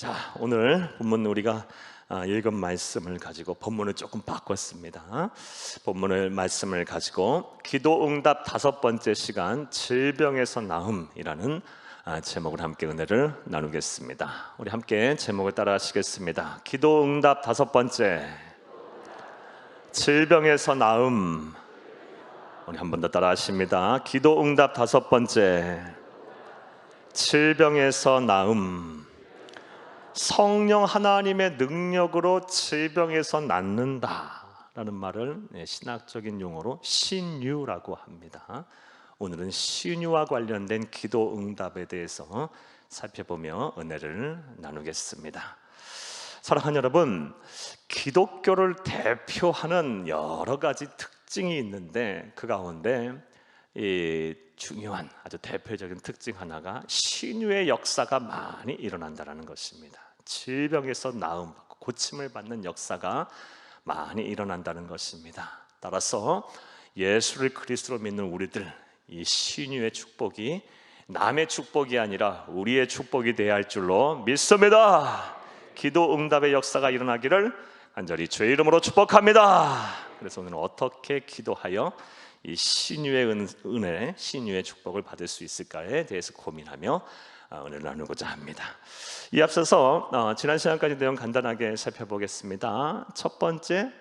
자, 오늘 본문 우리가 읽은 말씀을 가지고 본문을 조금 바꿨습니다. 본문을 말씀을 가지고 기도응답 5번째 시간 질병에서 나음이라는 제목을 함께 은혜를 나누겠습니다. 우리 함께 제목을 따라 하시겠습니다. 기도응답 5번째 질병에서 나음. 우리 한 번 더 따라 하십니다. 기도응답 5번째 질병에서 나음. 성령 하나님의 능력으로 질병에서 낫는다라는 말을 신학적인 용어로 신유라고 합니다. 오늘은 신유와 관련된 기도 응답에 대해서 살펴보며 은혜를 나누겠습니다. 사랑하는 여러분, 기독교를 대표하는 여러 가지 특징이 있는데 그 가운데 이 중요한 아주 대표적인 특징 하나가 신유의 역사가 많이 일어난다는 것입니다. 질병에서 나음받고 고침을 받는 역사가 많이 일어난다는 것입니다. 따라서 예수를 그리스도로 믿는 우리들, 이 신유의 축복이 남의 축복이 아니라 우리의 축복이 되어야 할 줄로 믿습니다. 기도 응답의 역사가 일어나기를 간절히 주의 이름으로 축복합니다. 그래서 오늘은 어떻게 기도하여 이 신유의 은혜, 신유의 축복을 받을 수 있을까에 대해서 고민하며 은혜를 나누고자 합니다. 이 앞서서 지난 시간까지 내용 간단하게 살펴보겠습니다. 첫 번째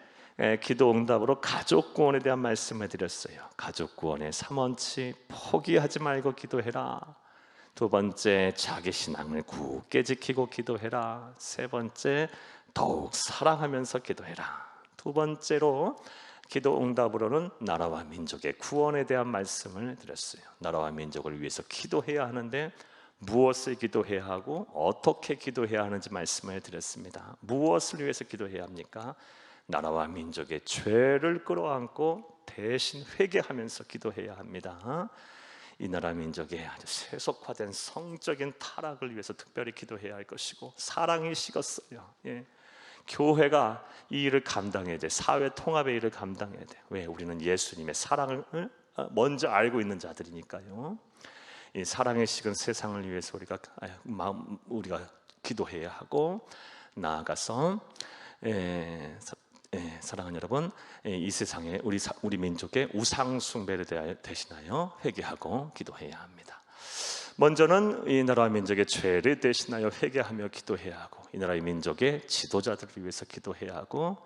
기도 응답으로 가족 구원에 대한 말씀을 드렸어요. 가족 구원의 3원칙, 포기하지 말고 기도해라. 두 번째, 자기 신앙을 굳게 지키고 기도해라. 세 번째, 더욱 사랑하면서 기도해라. 두 번째로 기도 응답으로는 나라와 민족의 구원에 대한 말씀을 드렸어요. 나라와 민족을 위해서 기도해야 하는데 무엇을 기도해야 하고 어떻게 기도해야 하는지 말씀을 드렸습니다. 무엇을 위해서 기도해야 합니까? 나라와 민족의 죄를 끌어안고 대신 회개하면서 기도해야 합니다. 이 나라 민족의 아주 세속화된 성적인 타락을 위해서 특별히 기도해야 할 것이고, 사랑이 식었어요. 교회가 이 일을 감당해야 돼. 사회 통합의 일을 감당해야 돼. 왜? 우리는 예수님의 사랑을 먼저 알고 있는 자들이니까요. 이 사랑의 식은 세상을 위해서 우리가 기도해야 하고, 나아가서 사랑하는 여러분, 이 세상에 우리 민족의 우상 숭배를 대신하여 회개하고 기도해야 합니다. 먼저는 이 나라와 민족의 죄를 대신하여 회개하며 기도해야 하고, 이 나라의 민족의 지도자들을 위해서 기도해야 하고,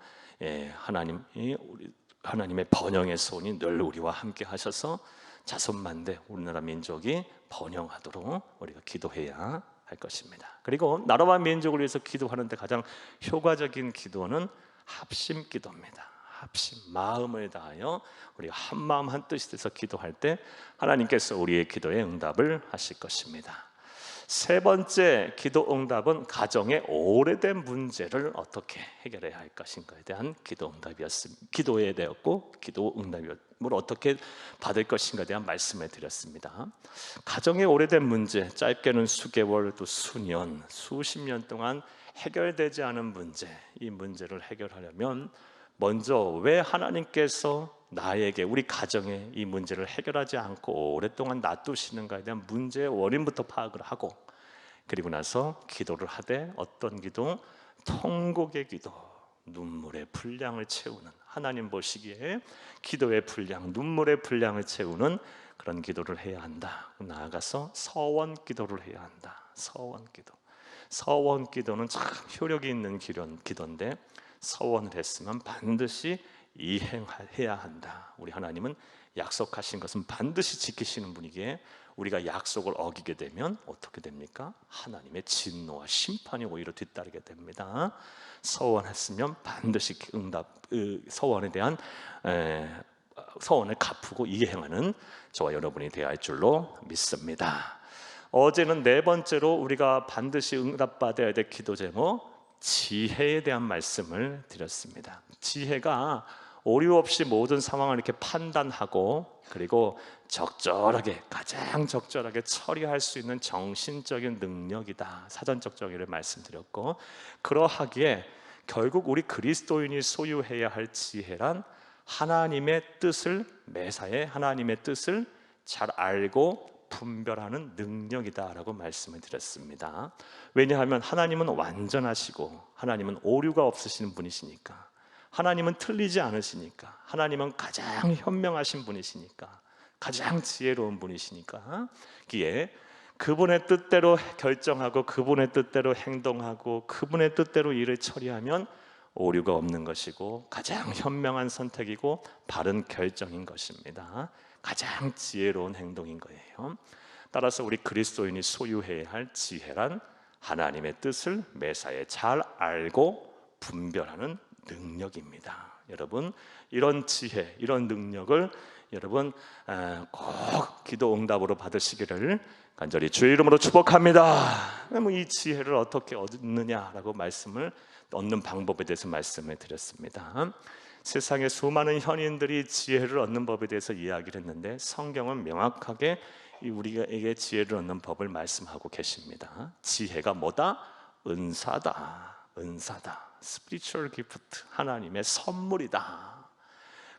하나님의 번영의 손이 늘 우리와 함께 하셔서 자손만대 우리나라 민족이 번영하도록 우리가 기도해야 할 것입니다. 그리고 나라와 민족을 위해서 기도하는데 가장 효과적인 기도는 합심 기도입니다. 합심, 마음을 다하여 우리가 한 마음 한 뜻이 돼서 기도할 때 하나님께서 우리의 기도에 응답을 하실 것입니다. 세 번째 기도 응답은 가정의 오래된 문제를 어떻게 해결해야 할 것인가에 대한 기도 응답이었습니다. 기도에 대했고, 기도 응답을 어떻게 받을 것인가에 대한 말씀을 드렸습니다. 가정의 오래된 문제, 짧게는 수개월 또 수년, 수십 년 동안 해결되지 않은 문제, 이 문제를 해결하려면 먼저 왜 하나님께서 나에게, 우리 가정에 이 문제를 해결하지 않고 오랫동안 놔두시는가에 대한 문제의 원인부터 파악을 하고, 그리고 나서 기도를 하되, 어떤 기도? 통곡의 기도, 눈물의 분량을 채우는, 하나님 보시기에 기도의 분량, 눈물의 분량을 채우는 그런 기도를 해야 한다. 나아가서 서원 기도를 해야 한다. 서원 기도. 서원 기도는 참 효력이 있는 기도인데, 서원을 했으면 반드시 이행해야 한다. 우리 하나님은 약속하신 것은 반드시 지키시는 분이기에 우리가 약속을 어기게 되면 어떻게 됩니까? 하나님의 진노와 심판이 오히려 뒤따르게 됩니다. 서원했으면 반드시 서원에 대한 서원을 갚고 이행하는 저와 여러분이 되어야 할 줄로 믿습니다. 어제는 네 번째로 우리가 반드시 응답받아야 될 기도 제목, 지혜에 대한 말씀을 드렸습니다. 지혜가 오류 없이 모든 상황을 이렇게 판단하고, 그리고 가장 적절하게 처리할 수 있는 정신적인 능력이다. 사전적 정의를 말씀드렸고, 그러하기에 결국 우리 그리스도인이 소유해야 할 지혜란 하나님의 뜻을, 매사에 하나님의 뜻을 잘 알고 분별하는 능력이다라고 말씀을 드렸습니다. 왜냐하면 하나님은 완전하시고 하나님은 오류가 없으시는 분이시니까, 하나님은 틀리지 않으시니까, 하나님은 가장 현명하신 분이시니까, 가장 지혜로운 분이시니까, 기에 그분의 뜻대로 결정하고 그분의 뜻대로 행동하고 그분의 뜻대로 일을 처리하면 오류가 없는 것이고 가장 현명한 선택이고 바른 결정인 것입니다. 가장 지혜로운 행동인 거예요. 따라서 우리 그리스도인이 소유해야 할 지혜란 하나님의 뜻을 매사에 잘 알고 분별하는 능력입니다. 여러분, 이런 지혜, 이런 능력을 여러분 꼭 기도 응답으로 받으시기를 간절히 주의 이름으로 축복합니다. 이 지혜를 어떻게 얻느냐라고 말씀을 얻는 방법에 대해서 말씀을 드렸습니다. 세상의 수많은 현인들이 지혜를 얻는 법에 대해서 이야기를 했는데 성경은 명확하게 우리에게 지혜를 얻는 법을 말씀하고 계십니다. 지혜가 뭐다? 은사다. 은사다. Spiritual gift, 하나님의 선물이다.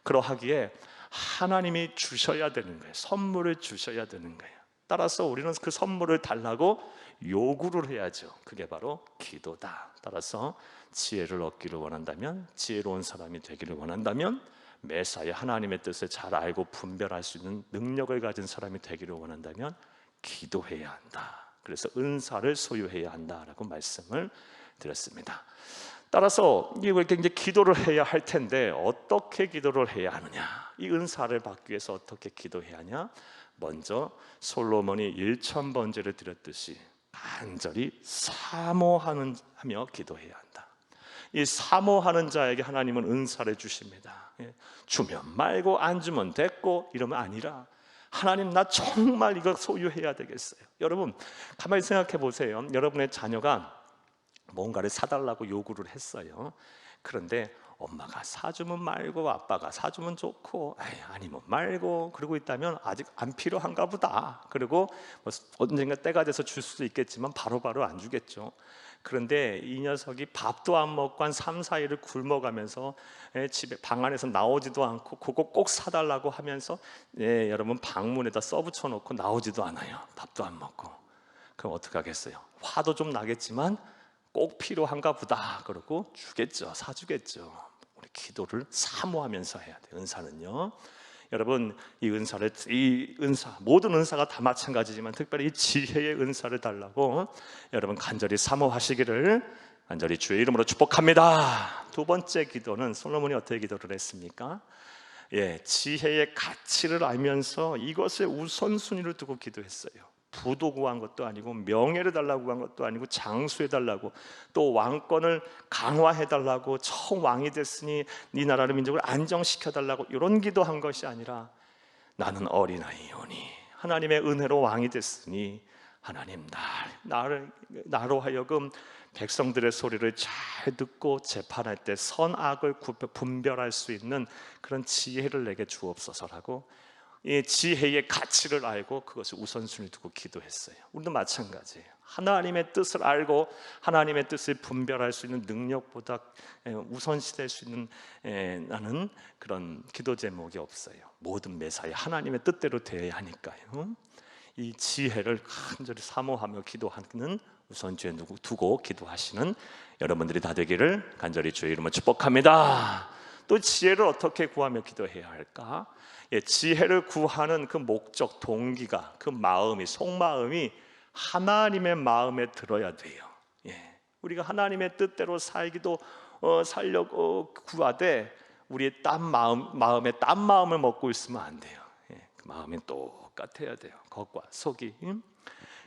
그러하기에 하나님이 주셔야 되는 거예요. 선물을 주셔야 되는 거예요. 따라서 우리는 그 선물을 달라고 요구를 해야죠. 그게 바로 기도다. 따라서 지혜를 얻기를 원한다면, 지혜로운 사람이 되기를 원한다면, 매사에 하나님의 뜻을 잘 알고 분별할 수 있는 능력을 가진 사람이 되기를 원한다면 기도해야 한다. 그래서 은사를 소유해야 한다라고 말씀을 드렸습니다. 따라서 이렇게 이제 기도를 해야 할 텐데 어떻게 기도를 해야 하느냐? 이 은사를 받기 위해서 어떻게 기도해야 하냐? 먼저 솔로몬이 1000번제를 드렸듯이 간절히 사모하며 기도해야 한다. 이 사모하는 자에게 하나님은 은사를 주십니다. 주면 말고 안 주면 됐고 이러면 아니라, 하나님 나 정말 이거 소유해야 되겠어요. 여러분 가만히 생각해 보세요. 여러분의 자녀가 뭔가를 사달라고 요구를 했어요. 그런데 엄마가 사주면 말고 아빠가 사주면 좋고 아니면 말고 그러고 있다면 아직 안 필요한가 보다. 그리고 언젠가 때가 돼서 줄 수도 있겠지만 바로바로 안 주겠죠. 그런데 이 녀석이 밥도 안 먹고 한 3, 4일을 굶어가면서 집에 방 안에서 나오지도 않고 그거 꼭 사달라고 하면서 여러분 방문에다 써붙여 놓고 나오지도 않아요. 밥도 안 먹고. 그럼 어떻게 하겠어요? 화도 좀 나겠지만 꼭 필요한가 보다 그러고 주겠죠. 사주겠죠. 우리 기도를 사모하면서 해야 돼요. 은사는요, 여러분 이 은사 모든 은사가 다 마찬가지지만 특별히 이 지혜의 은사를 달라고 여러분 간절히 사모하시기를 간절히 주의 이름으로 축복합니다. 두 번째 기도는 솔로몬이 어떻게 기도를 했습니까? 지혜의 가치를 알면서 이것에 우선순위를 두고 기도했어요. 부도 구한 것도 아니고 명예를 달라고 구한 것도 아니고 장수해 달라고, 또 왕권을 강화해 달라고, 처음 왕이 됐으니 네 나라를 민족을 안정시켜 달라고 이런 기도한 것이 아니라, 나는 어린아이오니 하나님의 은혜로 왕이 됐으니 하나님 나로 하여금 백성들의 소리를 잘 듣고 재판할 때 선악을 분별할 수 있는 그런 지혜를 내게 주옵소서라고 이 지혜의 가치를 알고 그것을 우선순위 두고 기도했어요. 우리도 마찬가지예요. 하나님의 뜻을 알고 하나님의 뜻을 분별할 수 있는 능력보다 우선시될 수 있는 나는 그런 기도 제목이 없어요. 모든 매사에 하나님의 뜻대로 되어야 하니까요. 이 지혜를 간절히 사모하며 기도하는 우선주에 두고 기도하시는 여러분들이 다 되기를 간절히 주의 이름으로 축복합니다. 또 지혜를 어떻게 구하며 기도해야 할까? 지혜를 구하는 그 목적, 동기가, 그 마음이, 속마음이 하나님의 마음에 들어야 돼요. 우리가 하나님의 뜻대로 살려고 구하되 우리의 마음에 딴 마음을 먹고 있으면 안 돼요. 그 마음이 똑같아야 돼요. 겉과 속이.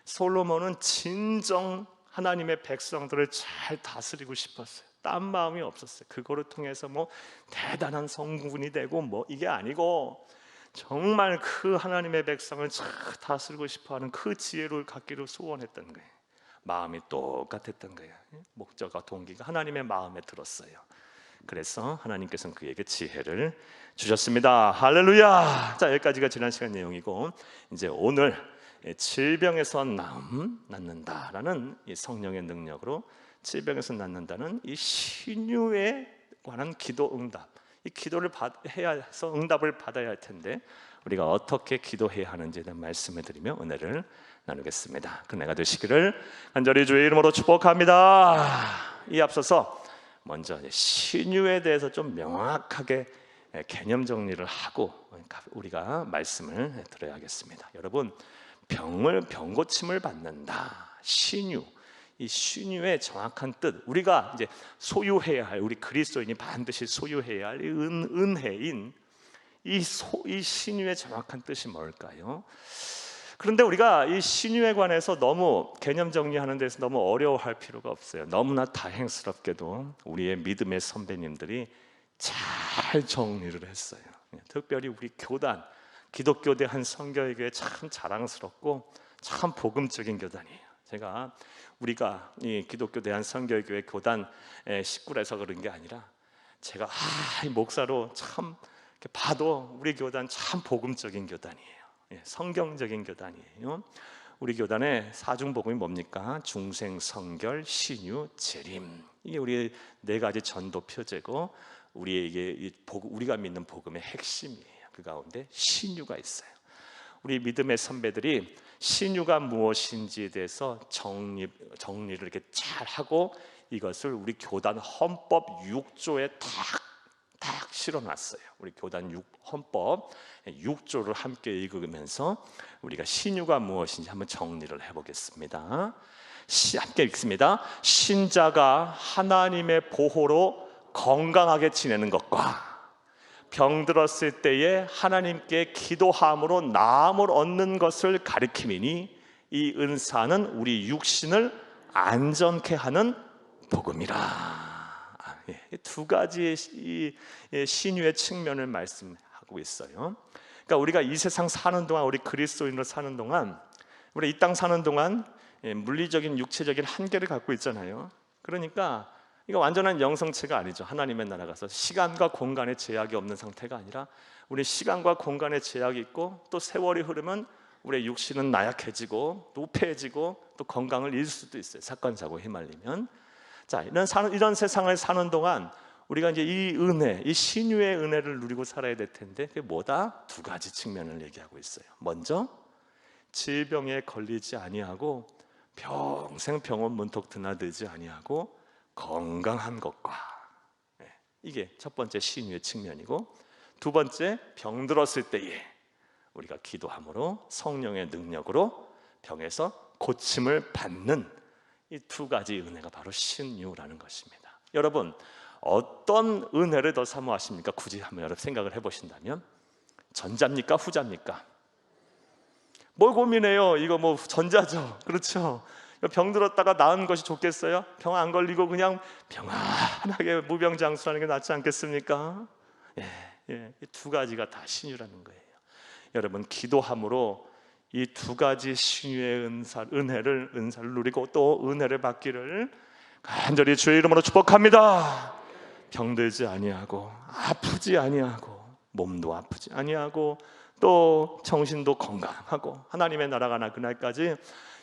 솔로몬은 진정 하나님의 백성들을 잘 다스리고 싶었어요. 딴 마음이 없었어요. 그거를 통해서 대단한 성군이 되고 이게 아니고 정말 그 하나님의 백성을 잘 다스리고 싶어하는 그 지혜를 갖기를 소원했던 거예요. 마음이 똑같았던 거예요. 목적과 동기가 하나님의 마음에 들었어요. 그래서 하나님께서는 그에게 지혜를 주셨습니다. 할렐루야. 자, 여기까지가 지난 시간 내용이고, 이제 오늘 질병에서 낫는다라는 이 성령의 능력으로 질병에서 낫는다는 이 신유에 관한 기도 응답, 이 기도를 해야 해서 응답을 받아야 할 텐데 우리가 어떻게 기도해야 하는지에 대한 말씀을 드리며 은혜를 나누겠습니다. 그네가 되시기를 간절히 주의 이름으로 축복합니다. 이 앞서서 먼저 신유에 대해서 좀 명확하게 개념 정리를 하고 우리가 말씀을 드려야겠습니다. 여러분, 병 고침을 받는다. 신유. 이 신유의 정확한 뜻, 우리가 이제 소유해야 할, 우리 그리스도인이 반드시 소유해야 할 은혜인 이 신유의 정확한 뜻이 뭘까요? 그런데 우리가 이 신유에 관해서 너무 개념 정리하는 데서 너무 어려워할 필요가 없어요. 너무나 다행스럽게도 우리의 믿음의 선배님들이 잘 정리를 했어요. 특별히 우리 교단, 기독교대 한 선교회교회 참 자랑스럽고 참 복음적인 교단이에요. 우리가 이 기독교 대한 선교회교회 교단 식구라서 그런 게 아니라 제가 목사로 참 봐도 우리 교단 참 복음적인 교단이에요. 성경적인 교단이에요. 우리 교단의 사중복음이 뭡니까? 중생, 성결, 신유, 재림. 이게 우리 네 가지 전도 표제고 우리가 믿는 복음의 핵심이에요. 그 가운데 신유가 있어요. 우리 믿음의 선배들이 신유가 무엇인지에 대해서 정리를 이렇게 잘 하고 이것을 우리 교단 헌법 6조에 딱 실어놨어요. 우리 교단 헌법 6조를 함께 읽으면서 우리가 신유가 무엇인지 한번 정리를 해보겠습니다. 함께 읽습니다. 신자가 하나님의 보호로 건강하게 지내는 것과 병들었을 때에 하나님께 기도함으로 나음을 얻는 것을 가리킴이니 이 은사는 우리 육신을 안전케 하는 복음이라. 두 가지의 신유의 측면을 말씀하고 있어요. 그러니까 우리가 이 세상 사는 동안, 우리 그리스도인으로 사는 동안, 우리 이 땅 사는 동안 물리적인 육체적인 한계를 갖고 있잖아요. 그러니까 이거 완전한 영성체가 아니죠. 하나님의 나라 가서 시간과 공간의 제약이 없는 상태가 아니라 우리 시간과 공간의 제약이 있고 또 세월이 흐르면 우리의 육신은 나약해지고 또 우패해지고 또 건강을 잃을 수도 있어요. 사건 사고에 휘말리면. 자, 이런 세상을 사는 동안 우리가 이제 이 은혜, 이 신유의 은혜를 누리고 살아야 될 텐데 그게 뭐다? 두 가지 측면을 얘기하고 있어요. 먼저 질병에 걸리지 아니하고 평생 병원 문턱 드나들지 아니하고 건강한 것과, 이게 첫 번째 신유의 측면이고, 두 번째 병들었을 때에 우리가 기도함으로 성령의 능력으로 병에서 고침을 받는 이 두 가지 은혜가 바로 신유라는 것입니다. 여러분, 어떤 은혜를 더 사모하십니까? 굳이 한번 여러분 생각을 해보신다면 전자입니까? 후자입니까? 뭘 고민해요? 이거 뭐 전자죠. 그렇죠? 병들었다가 나은 것이 좋겠어요? 병 안 걸리고 그냥 평안하게 무병장수라는 게 낫지 않겠습니까? 이 두 가지가 다 신유라는 거예요. 여러분, 기도함으로 이 두 가지 신유의 은혜를 누리고 또 은혜를 받기를 간절히 주의 이름으로 축복합니다. 병들지 아니하고 아프지 아니하고 몸도 아프지 아니하고 또 정신도 건강하고 하나님의 나라가 나 그날까지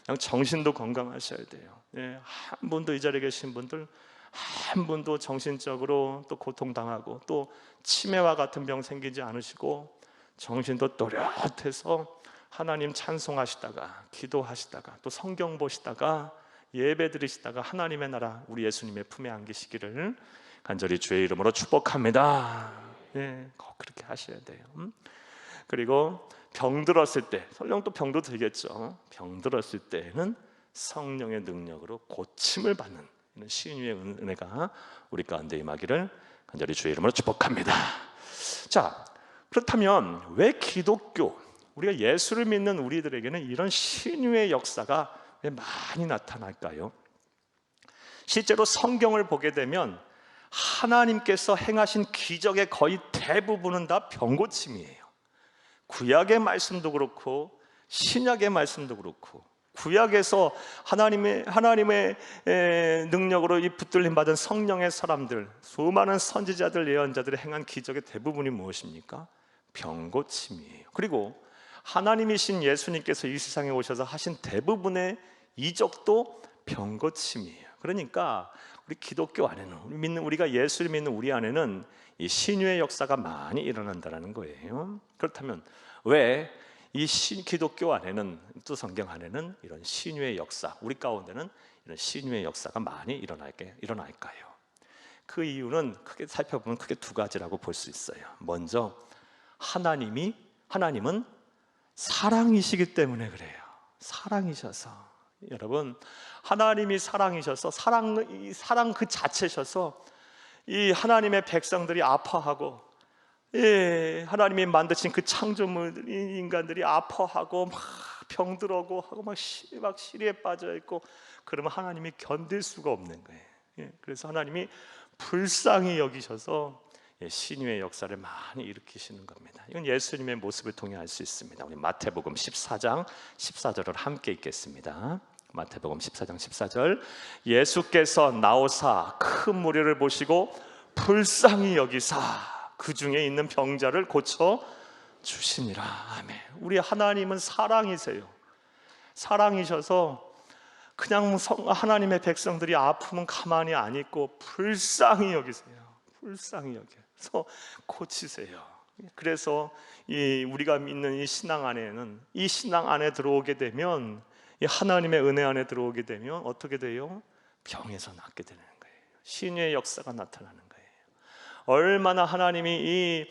그냥 정신도 건강하셔야 돼요. 한 분도 이 자리에 계신 분들 한 분도 정신적으로 또 고통당하고 또 치매와 같은 병 생기지 않으시고 정신도 또렷해서 하나님 찬송하시다가 기도하시다가 또 성경 보시다가 예배 드리시다가 하나님의 나라 우리 예수님의 품에 안기시기를 간절히 주의 이름으로 축복합니다. 꼭 그렇게 하셔야 돼요. 그리고 병들었을 때, 설령 또 병도 들겠죠. 병들었을 때는 성령의 능력으로 고침을 받는 이런 신유의 은혜가 우리 가운데 임하기를 간절히 주의 이름으로 축복합니다. 자, 그렇다면 왜 기독교, 우리가 예수를 믿는 우리들에게는 이런 신유의 역사가 왜 많이 나타날까요? 실제로 성경을 보게 되면 하나님께서 행하신 기적의 거의 대부분은 다 병고침이에요. 구약의 말씀도 그렇고 신약의 말씀도 그렇고, 구약에서 하나님의 능력으로 이 붙들림 받은 성령의 사람들, 수많은 선지자들, 예언자들이 행한 기적의 대부분이 무엇입니까? 병고침이에요. 그리고 하나님이신 예수님께서 이 세상에 오셔서 하신 대부분의 이적도 병고침이에요. 그러니까 우리 기독교 안에는, 우리가 예수를 믿는 우리 안에는 이 신유의 역사가 많이 일어난다는 거예요. 그렇다면 왜? 이 기독교 안에는, 또 성경 안에는 이런 신유의 역사, 우리 가운데는 이런 신유의 역사가 많이 일어날까요? 그 이유는 크게 살펴보면 크게 두 가지라고 볼 수 있어요. 먼저 하나님은 사랑이시기 때문에 그래요. 사랑이셔서, 여러분, 하나님이 사랑이셔서, 사랑 그 자체셔서 이 하나님의 백성들이 아파하고, 하나님이 만드신 그 창조물 인간들이 아파하고 막 병들어고 하고 막 시리에 빠져 있고, 그러면 하나님이 견딜 수가 없는 거예요. 그래서 하나님이 불쌍히 여기셔서 신유의 역사를 많이 일으키시는 겁니다. 이건 예수님의 모습을 통해 알 수 있습니다. 우리 마태복음 14장 14절을 함께 읽겠습니다. 마태복음 14장 14절, 예수께서 나오사 큰 무리를 보시고 불쌍히 여기사 그 중에 있는 병자를 고쳐 주시니라. 아멘. 우리 하나님은 사랑이세요. 사랑이셔서 그냥 하나님의 백성들이 아프면 가만히 안 있고 불쌍히 여기세요. 불쌍히 여겨서 고치세요. 그래서 우리가 믿는 이 신앙 안에는, 이 신앙 안에 들어오게 되면, 이 하나님의 은혜 안에 들어오게 되면 어떻게 돼요? 병에서 낫게 되는 거예요. 신유의 역사가 나타나는 거예요. 얼마나 하나님이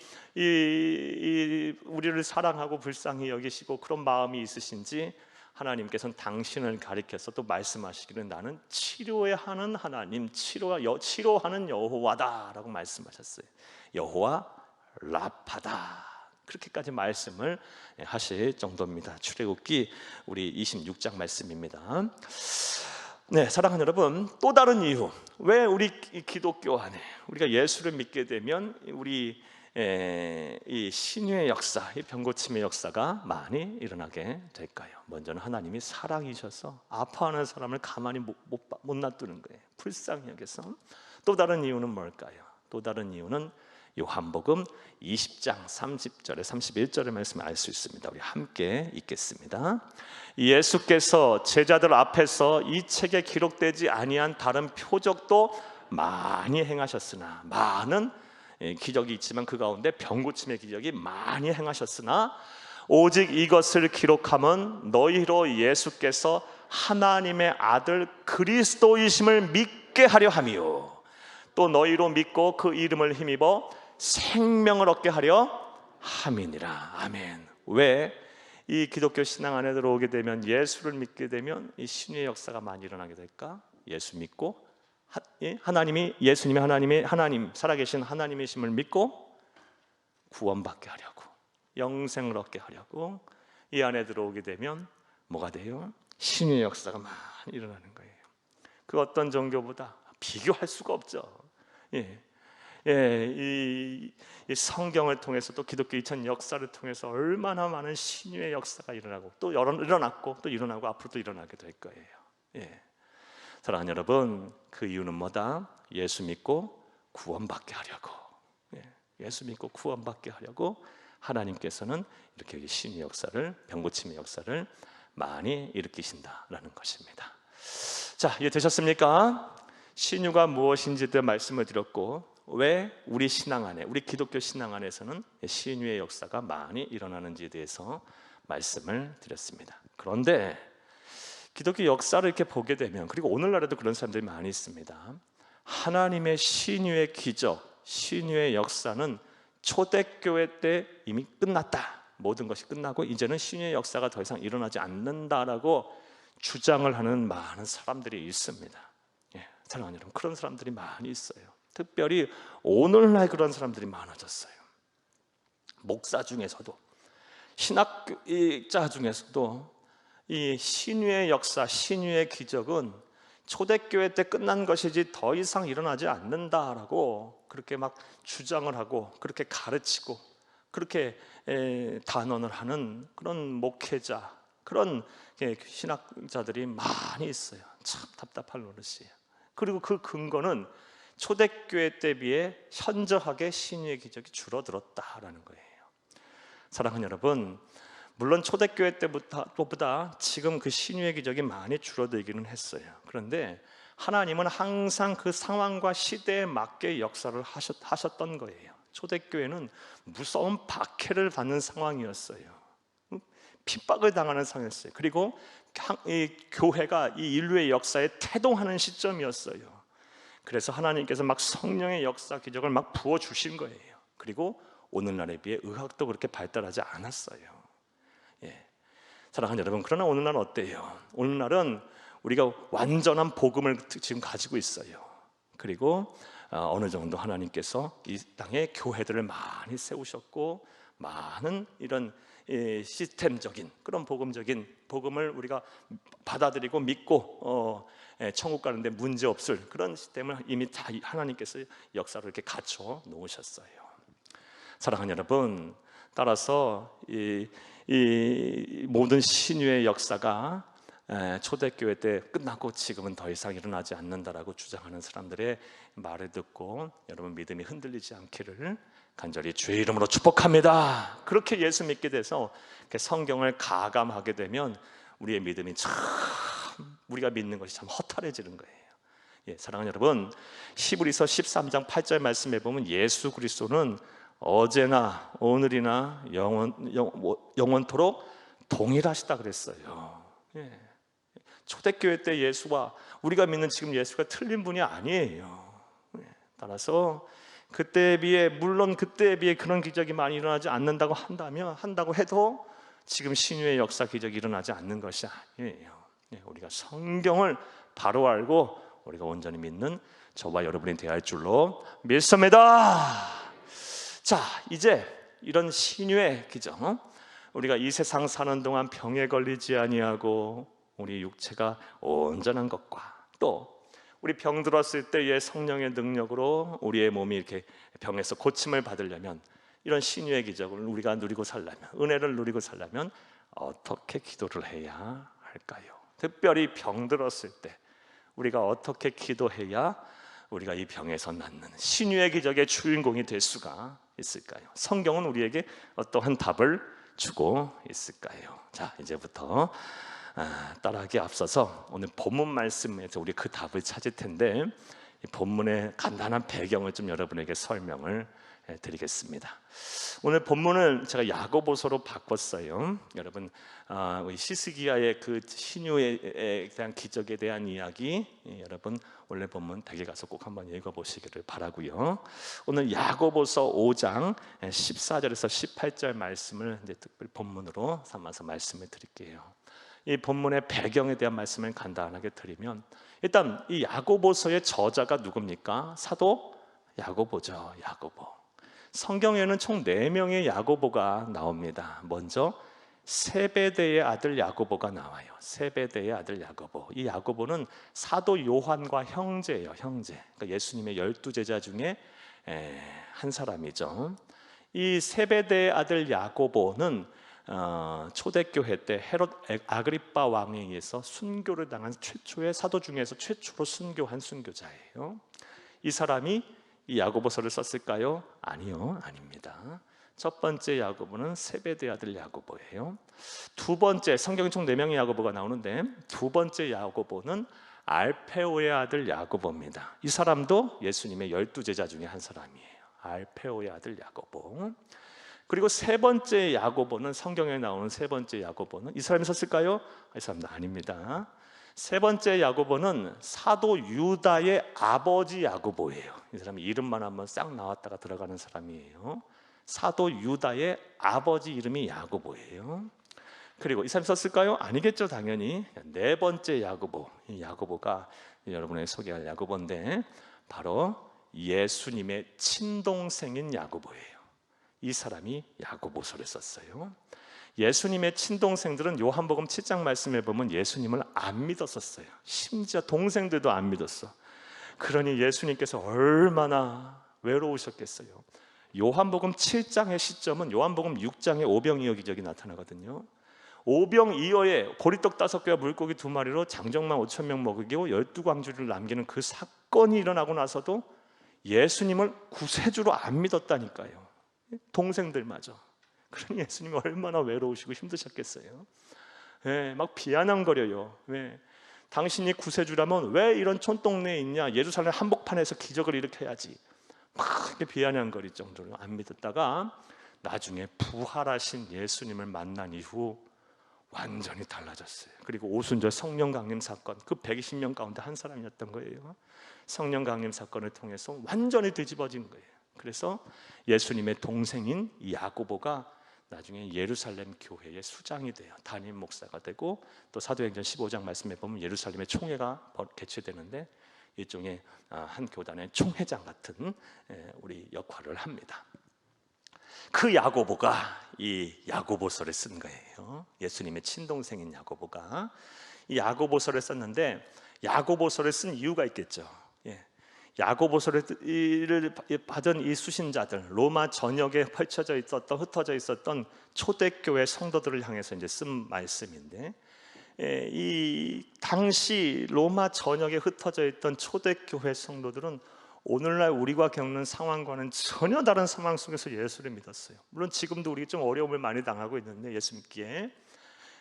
우리를 사랑하고 불쌍히 여기시고 그런 마음이 있으신지 하나님께서는 당신을 가리켜서 또 말씀하시기를 나는 치료하는 하나님, 치료하는 여호와다라고 말씀하셨어요. 여호와 라파다, 그렇게까지 말씀을 하실 정도입니다. 출애굽기 우리 26장 말씀입니다. 네, 사랑하는 여러분, 또 다른 이유, 왜 우리 기독교 안에 우리가 예수를 믿게 되면 우리 이 신유의 역사, 이 병고침의 역사가 많이 일어나게 될까요? 먼저는 하나님이 사랑이셔서 아파하는 사람을 가만히 못 놔두는 거예요. 불쌍히 여겨서. 또 다른 이유는 뭘까요? 또 다른 이유는 요한복음 20장 30절에 31절의 말씀을 알 수 있습니다. 우리 함께 읽겠습니다. 예수께서 제자들 앞에서 이 책에 기록되지 아니한 다른 표적도 많이 행하셨으나, 많은 기적이 있지만 그 가운데 병고침의 기적이 많이 행하셨으나 오직 이것을 기록함은 너희로 예수께서 하나님의 아들 그리스도이심을 믿게 하려 함이요 또 너희로 믿고 그 이름을 힘입어 생명을 얻게 하려 함이니라. 아멘. 왜? 이 기독교 신앙 안에 들어오게 되면, 예수를 믿게 되면 이 신유의 역사가 많이 일어나게 될까? 예수 믿고 예수님이 하나님, 살아계신 하나님이심을 믿고 구원받게 하려고, 영생을 얻게 하려고 이 안에 들어오게 되면 뭐가 돼요? 신유의 역사가 많이 일어나는 거예요. 그 어떤 종교보다 비교할 수가 없죠. 이 성경을 통해서, 또 기독교 2000 역사를 통해서 얼마나 많은 신유의 역사가 일어나고 또 일어났고 또 일어나고 앞으로도 일어나게 될 거예요. 사랑하는 여러분, 그 이유는 뭐다? 예수 믿고 구원받게 하려고, 예수 믿고 구원받게 하려고 하나님께서는 이렇게 신유의 역사를, 병고침의 역사를 많이 일으키신다라는 것입니다. 자, 이해되셨습니까? 신유가 무엇인지에 대해 말씀을 드렸고, 왜 우리 신앙 안에, 우리 기독교 신앙 안에서는 신유의 역사가 많이 일어나는지에 대해서 말씀을 드렸습니다. 그런데 기독교 역사를 이렇게 보게 되면, 그리고 오늘날에도 그런 사람들이 많이 있습니다. 하나님의 신유의 기적, 신유의 역사는 초대교회 때 이미 끝났다, 모든 것이 끝나고 이제는 신유의 역사가 더 이상 일어나지 않는다라고 주장을 하는 많은 사람들이 있습니다. 사랑하는 여러분, 그런 사람들이 많이 있어요. 특별히 오늘날 그런 사람들이 많아졌어요. 목사 중에서도, 신학자 중에서도 이 신유의 역사, 신유의 기적은 초대교회 때 끝난 것이지 더 이상 일어나지 않는다라고 그렇게 막 주장을 하고, 그렇게 가르치고, 그렇게 단언을 하는 그런 목회자, 그런 신학자들이 많이 있어요. 참 답답할 노릇이에요. 그리고 그 근거는 초대교회 때 비해 현저하게 신유의 기적이 줄어들었다라는 거예요. 사랑하는 여러분, 물론 초대교회 때보다 지금 그 신유의 기적이 많이 줄어들기는 했어요. 그런데 하나님은 항상 그 상황과 시대에 맞게 역사를 하셨던 거예요. 초대교회는 무서운 박해를 받는 상황이었어요. 핍박을 당하는 상황이었어요. 그리고 이 교회가 이 인류의 역사에 태동하는 시점이었어요. 그래서 하나님께서 막 성령의 역사 기적을 막 부어주신 거예요. 그리고 오늘날에 비해 의학도 그렇게 발달하지 않았어요. 사랑하는 여러분, 그러나 오늘날은 어때요? 오늘날은 우리가 완전한 복음을 지금 가지고 있어요. 그리고 어느 정도 하나님께서 이 땅에 교회들을 많이 세우셨고, 많은 이런 시스템적인 그런 복음적인 복음을 우리가 받아들이고 믿고 천국 가는데 문제 없을 그런 시스템을 이미 다 하나님께서 역사를 이렇게 갖춰 놓으셨어요. 사랑하는 여러분, 따라서 이 모든 신유의 역사가 초대교회 때 끝나고 지금은 더 이상 일어나지 않는다라고 주장하는 사람들의 말을 듣고 여러분 믿음이 흔들리지 않기를 간절히 주의 이름으로 축복합니다. 그렇게 예수 믿게 돼서 성경을 가감하게 되면 우리의 믿음이 참, 우리가 믿는 것이 참 허탈해지는 거예요. 사랑하는 여러분, 히브리서 13장 8절 말씀에 보면 예수 그리스도는 어제나 오늘이나 영원토록 동일하시다 그랬어요. 초대교회 때 예수와 우리가 믿는 지금 예수가 틀린 분이 아니에요. 따라서 그때에 비해, 물론 그때에 비해 그런 기적이 많이 일어나지 않는다고 한다고 해도 지금 신유의 역사 기적이 일어나지 않는 것이 아니에요. 우리가 성경을 바로 알고 우리가 온전히 믿는 저와 여러분이 되어야 할 줄로 믿습니다. 자, 이제 이런 신유의 기적, 우리가 이 세상 사는 동안 병에 걸리지 아니하고 우리 육체가 온전한 것과, 또 우리 병 들었을 때의 성령의 능력으로 우리의 몸이 이렇게 병에서 고침을 받으려면, 이런 신유의 기적을 우리가 누리고 살려면, 은혜를 누리고 살려면 어떻게 기도를 해야 할까요? 특별히 병 들었을 때 우리가 어떻게 기도해야 우리가 이 병에서 낫는 신유의 기적의 주인공이 될 수가 있을까요? 성경은 우리에게 어떠한 답을 주고 있을까요? 자, 이제부터 따라하기에 앞서서 오늘 본문 말씀에서 우리 그 답을 찾을 텐데, 이 본문의 간단한 배경을 좀 여러분에게 설명을 드리겠습니다. 오늘 본문을 제가 야고보서로 바꿨어요. 여러분, 우리 시스기야의 그 신유에 대한 기적에 대한 이야기, 여러분 원래 본문 댁에 가서 꼭 한번 읽어보시기를 바라고요. 오늘 야고보서 5장 14절에서 18절 말씀을 이제 특별 본문으로 삼아서 말씀을 드릴게요. 이 본문의 배경에 대한 말씀을 간단하게 드리면, 일단 이 야고보서의 저자가 누굽니까? 사도 야고보죠. 야고보. 성경에는 총 4명의 야고보가 나옵니다. 먼저 세베대의 아들 야고보가 나와요. 세베대의 아들 야고보. 이 야고보는 사도 요한과 형제예요. 형제. 그러니까 예수님의 12제자 중에 한 사람이죠. 이 세베대의 아들 야고보는 초대교회 때 헤롯 아그리빠 왕에 의해서 순교를 당한 최초의 사도 중에서 최초로 순교한 순교자예요. 이 사람이 이 야고보서를 썼을까요? 아니요, 아닙니다. 첫 번째 야고보는 세베대 아들 야고보예요. 두 번째, 성경에 총 4명의 야고보가 나오는데 두 번째 야고보는 알페오의 아들 야고보입니다. 이 사람도 예수님의 12제자 중에 한 사람이에요. 알페오의 아들 야고보. 그리고 세 번째 야고보는, 성경에 나오는 세 번째 야고보는 이 사람이 썼을까요? 이 사람도 아닙니다. 세 번째 야고보는 사도 유다의 아버지 야고보예요. 이 사람이 이름만 한번 싹 나왔다가 들어가는 사람이에요. 사도 유다의 아버지 이름이 야고보예요. 그리고 이 사람이 썼을까요? 아니겠죠, 당연히. 네 번째 야고보, 이 야고보가 여러분에게 소개할 야고보인데 바로 예수님의 친동생인 야고보예요. 이 사람이 야고보서를 썼어요. 예수님의 친동생들은 요한복음 7장 말씀에 보면 예수님을 안 믿었었어요. 심지어 동생들도 안 믿었어. 그러니 예수님께서 얼마나 외로우셨겠어요. 요한복음 7장의 시점은 요한복음 6장의 오병이어 기적이 나타나거든요. 오병이어에 보리떡 5개와 물고기 2마리로 장정만 5,000명 먹이고 12광주를 남기는 그 사건이 일어나고 나서도 예수님을 구세주로 안 믿었다니까요. 동생들마저. 그러니 예수님이 얼마나 외로우시고 힘드셨겠어요. 막 비아냥거려요. 당신이 구세주라면 왜 이런 촌동네에 있냐? 예루살렘 한복판에서 기적을 일으켜야지. 막 이렇게 비아냥거릴 정도로 안 믿었다가 나중에 부활하신 예수님을 만난 이후 완전히 달라졌어요. 그리고 오순절 성령 강림 사건, 그 120명 가운데 한 사람이었던 거예요. 성령 강림 사건을 통해서 완전히 뒤집어진 거예요. 그래서 예수님의 동생인 야고보가 나중에 예루살렘 교회의 수장이 돼요. 담임 목사가 되고, 또 사도행전 15장 말씀에 보면 예루살렘의 총회가 개최되는데 일종의 한 교단의 총회장 같은 우리 역할을 합니다. 그 야고보가 이 야고보서를 쓴 거예요. 예수님의 친동생인 야고보가 이 야고보서를 썼는데, 야고보서를 쓴 이유가 있겠죠. 야고보서를 받은 이 수신자들, 로마 전역에 흩어져 있었던 초대교회 성도들을 향해서 이제 쓴 말씀인데, 이 당시 로마 전역에 흩어져 있던 초대교회 성도들은 오늘날 우리가 겪는 상황과는 전혀 다른 상황 속에서 예수를 믿었어요. 물론 지금도 우리 좀 어려움을 많이 당하고 있는데 예수 믿기에,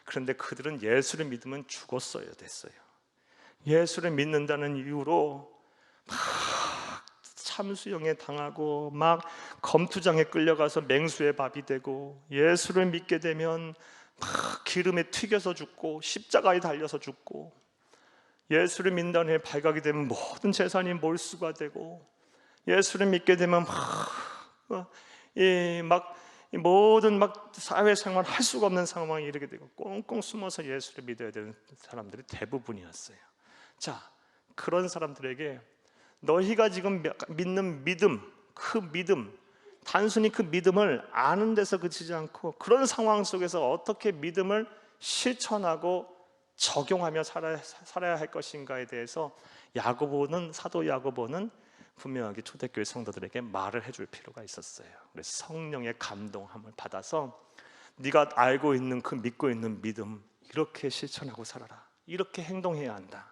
그런데 그들은 예수를 믿으면 죽었어야 됐어요. 예수를 믿는다는 이유로 막 참수형에 당하고, 막 검투장에 끌려가서 맹수의 밥이 되고, 예수를 믿게 되면 막 기름에 튀겨서 죽고 십자가에 달려서 죽고, 예수를 믿는다는 해 발각이 되면 모든 재산이 몰수가 되고, 예수를 믿게 되면 막 모든 사회생활 할 수가 없는 상황에 이르게 되고, 꽁꽁 숨어서 예수를 믿어야 되는 사람들이 대부분이었어요. 자, 그런 사람들에게 너희가 지금 믿는 믿음, 그 믿음, 단순히 그 믿음을 아는 데서 그치지 않고 그런 상황 속에서 어떻게 믿음을 실천하고 적용하며 살아야 할 것인가에 대해서 사도 야고보는 분명하게 초대교회 성도들에게 말을 해줄 필요가 있었어요. 그래서 성령의 감동함을 받아서 네가 알고 있는 그 믿고 있는 믿음, 이렇게 실천하고 살아라, 이렇게 행동해야 한다.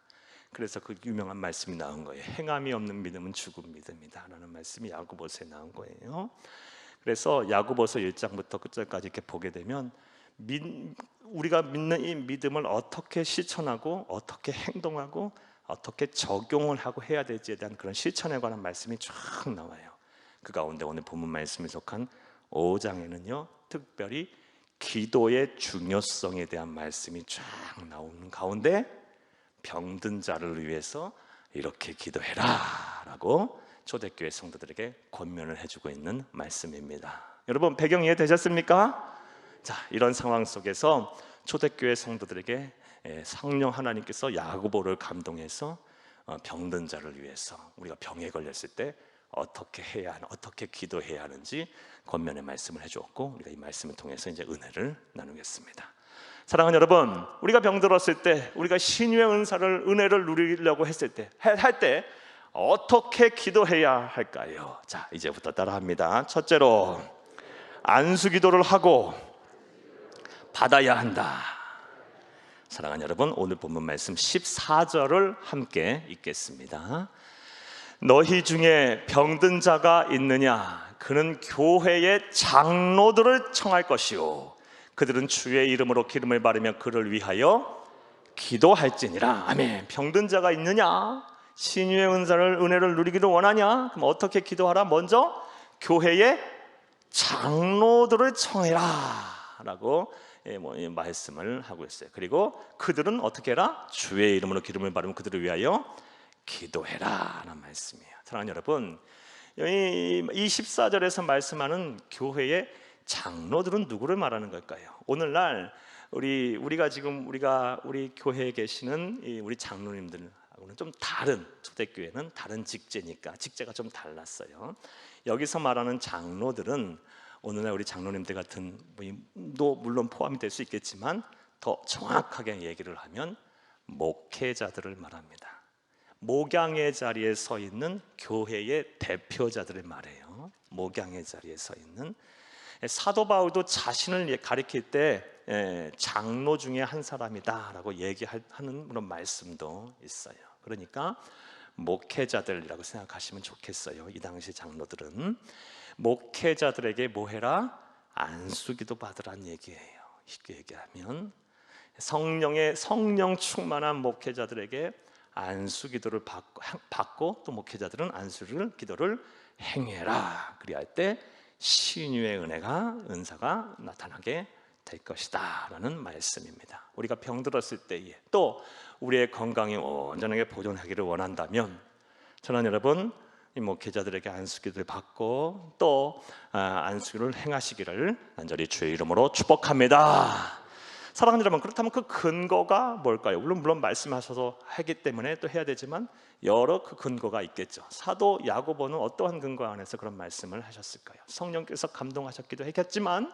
그래서 그 유명한 말씀이 나온 거예요. 행함이 없는 믿음은 죽은 믿음이다 라는 말씀이 야고보서에 나온 거예요. 그래서 야고보서 1장부터 끝절까지 이렇게 보게 되면 우리가 믿는 이 믿음을 어떻게 실천하고 어떻게 행동하고 어떻게 적용을 하고 해야 될지에 대한 그런 실천에 관한 말씀이 쫙 나와요. 그 가운데 오늘 본문 말씀에 속한 5장에는요 특별히 기도의 중요성에 대한 말씀이 쫙 나오는 가운데 병든 자를 위해서 이렇게 기도해라 라고 초대교회 성도들에게 권면을 해주고 있는 말씀입니다. 여러분, 배경 이해 되셨습니까? 자, 이런 상황 속에서 초대교회 성도들에게 성령 하나님께서 야고보를 감동해서 병든 자를 위해서 우리가 병에 걸렸을 때 어떻게 기도해야 하는지 권면의 말씀을 해주었고, 우리가 이 말씀을 통해서 이제 은혜를 나누겠습니다. 사랑하는 여러분, 우리가 병들었을 때, 우리가 신유의 은혜를 누리려고 했을 때, 할 때 어떻게 기도해야 할까요? 자, 이제부터 따라합니다. 첫째로, 안수기도를 하고 받아야 한다. 사랑하는 여러분, 오늘 본문 말씀 14절을 함께 읽겠습니다. 너희 중에 병든 자가 있느냐? 그는 교회의 장로들을 청할 것이요, 그들은 주의 이름으로 기름을 바르며 그를 위하여 기도할지니라. 아멘. 병든 자가 있느냐? 신유의 은혜를 누리기를 원하냐? 그럼 어떻게 기도하라? 먼저 교회의 장로들을 청해라 라고 말씀을 하고 있어요. 그리고 그들은 어떻게 해라? 주의 이름으로 기름을 바르면 그들을 위하여 기도해라 라는 말씀이에요. 사랑하는 여러분, 이 14절에서 말씀하는 교회의 장로들은 누구를 말하는 걸까요? 오늘날 우리 교회에 계시는 우리 장로님들하고는 좀 다른, 초대교회는 다른 직제니까 직제가 좀 달랐어요. 여기서 말하는 장로들은 오늘날 우리 장로님들 같은 분도 물론 포함이 될 수 있겠지만, 더 정확하게 얘기를 하면 목회자들을 말합니다. 목양의 자리에 서 있는 교회의 대표자들을 말해요. 목양의 자리에 서 있는. 사도 바울도 자신을 가리킬 때 장로 중에 한 사람이다라고 얘기하는 그런 말씀도 있어요. 그러니까 목회자들이라고 생각하시면 좋겠어요. 이 당시 장로들은 목회자들에게 뭐 해라? 안수기도 받으란 얘기예요. 쉽게 얘기하면 성령 충만한 목회자들에게 안수기도를 받고, 또 목회자들은 기도를 행해라. 그리할 때 신유의 은사가 나타나게 될 것이다 라는 말씀입니다. 우리가 병들었을 때에 또 우리의 건강이 온전하게 보존하기를 원한다면 저는 여러분 이 목회자들에게 안수기도를 받고 또 안수기를 행하시기를 간절히 주의 이름으로 축복합니다. 사랑하는 여러분, 그렇다면 그 근거가 뭘까요? 물론 말씀하셔서 하기 때문에 또 해야 되지만 여러 그 근거가 있겠죠. 사도 야고보는 어떠한 근거 안에서 그런 말씀을 하셨을까요? 성령께서 감동하셨기도 했겠지만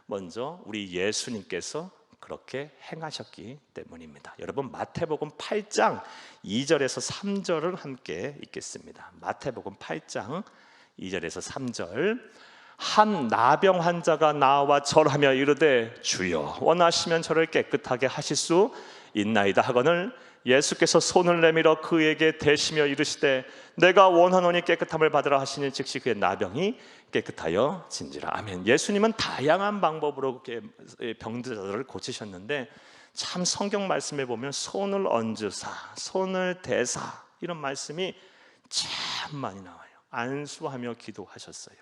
먼저 우리 예수님께서 그렇게 행하셨기 때문입니다. 여러분 마태복음 8장 2절에서 3절을 함께 읽겠습니다. 마태복음 8장 2절에서 3절. 한 나병 환자가 나와 절하며 이르되 주여 원하시면 저를 깨끗하게 하실 수 있나이다 하거늘 예수께서 손을 내밀어 그에게 대시며 이르시되 내가 원하노니 깨끗함을 받으라 하시니 즉시 그의 나병이 깨끗하여 진지라. 아멘. 예수님은 다양한 방법으로 병들자들을 고치셨는데 참 성경 말씀에 보면 손을 얹으사, 손을 대사 이런 말씀이 참 많이 나와요. 안수하며 기도하셨어요.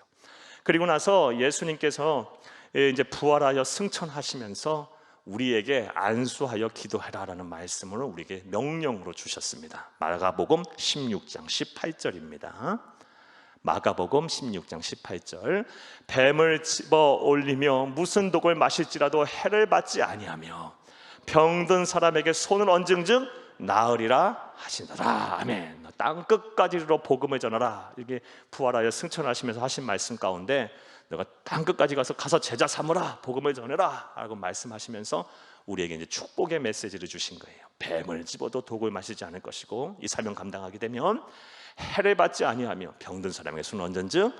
그리고 나서 예수님께서 이제 부활하여 승천하시면서 우리에게 안수하여 기도해라라는 말씀을 우리에게 명령으로 주셨습니다. 마가복음 16장 18절입니다. 마가복음 16장 18절. 뱀을 집어 올리며 무슨 독을 마실지라도 해를 받지 아니하며 병든 사람에게 손을 얹은즉 나으리라 하시더라. 아멘. 땅 끝까지로 복음을 전하라. 이게 부활하여 승천하시면서 하신 말씀 가운데 너가 땅 끝까지 가서 제자 삼으라, 복음을 전해라 라고 말씀하시면서 우리에게 이제 축복의 메시지를 주신 거예요. 뱀을 집어도 독을 마시지 않을 것이고 이 사명 감당하게 되면 해를 받지 아니하며 병든 사람에게 손을 얹은즉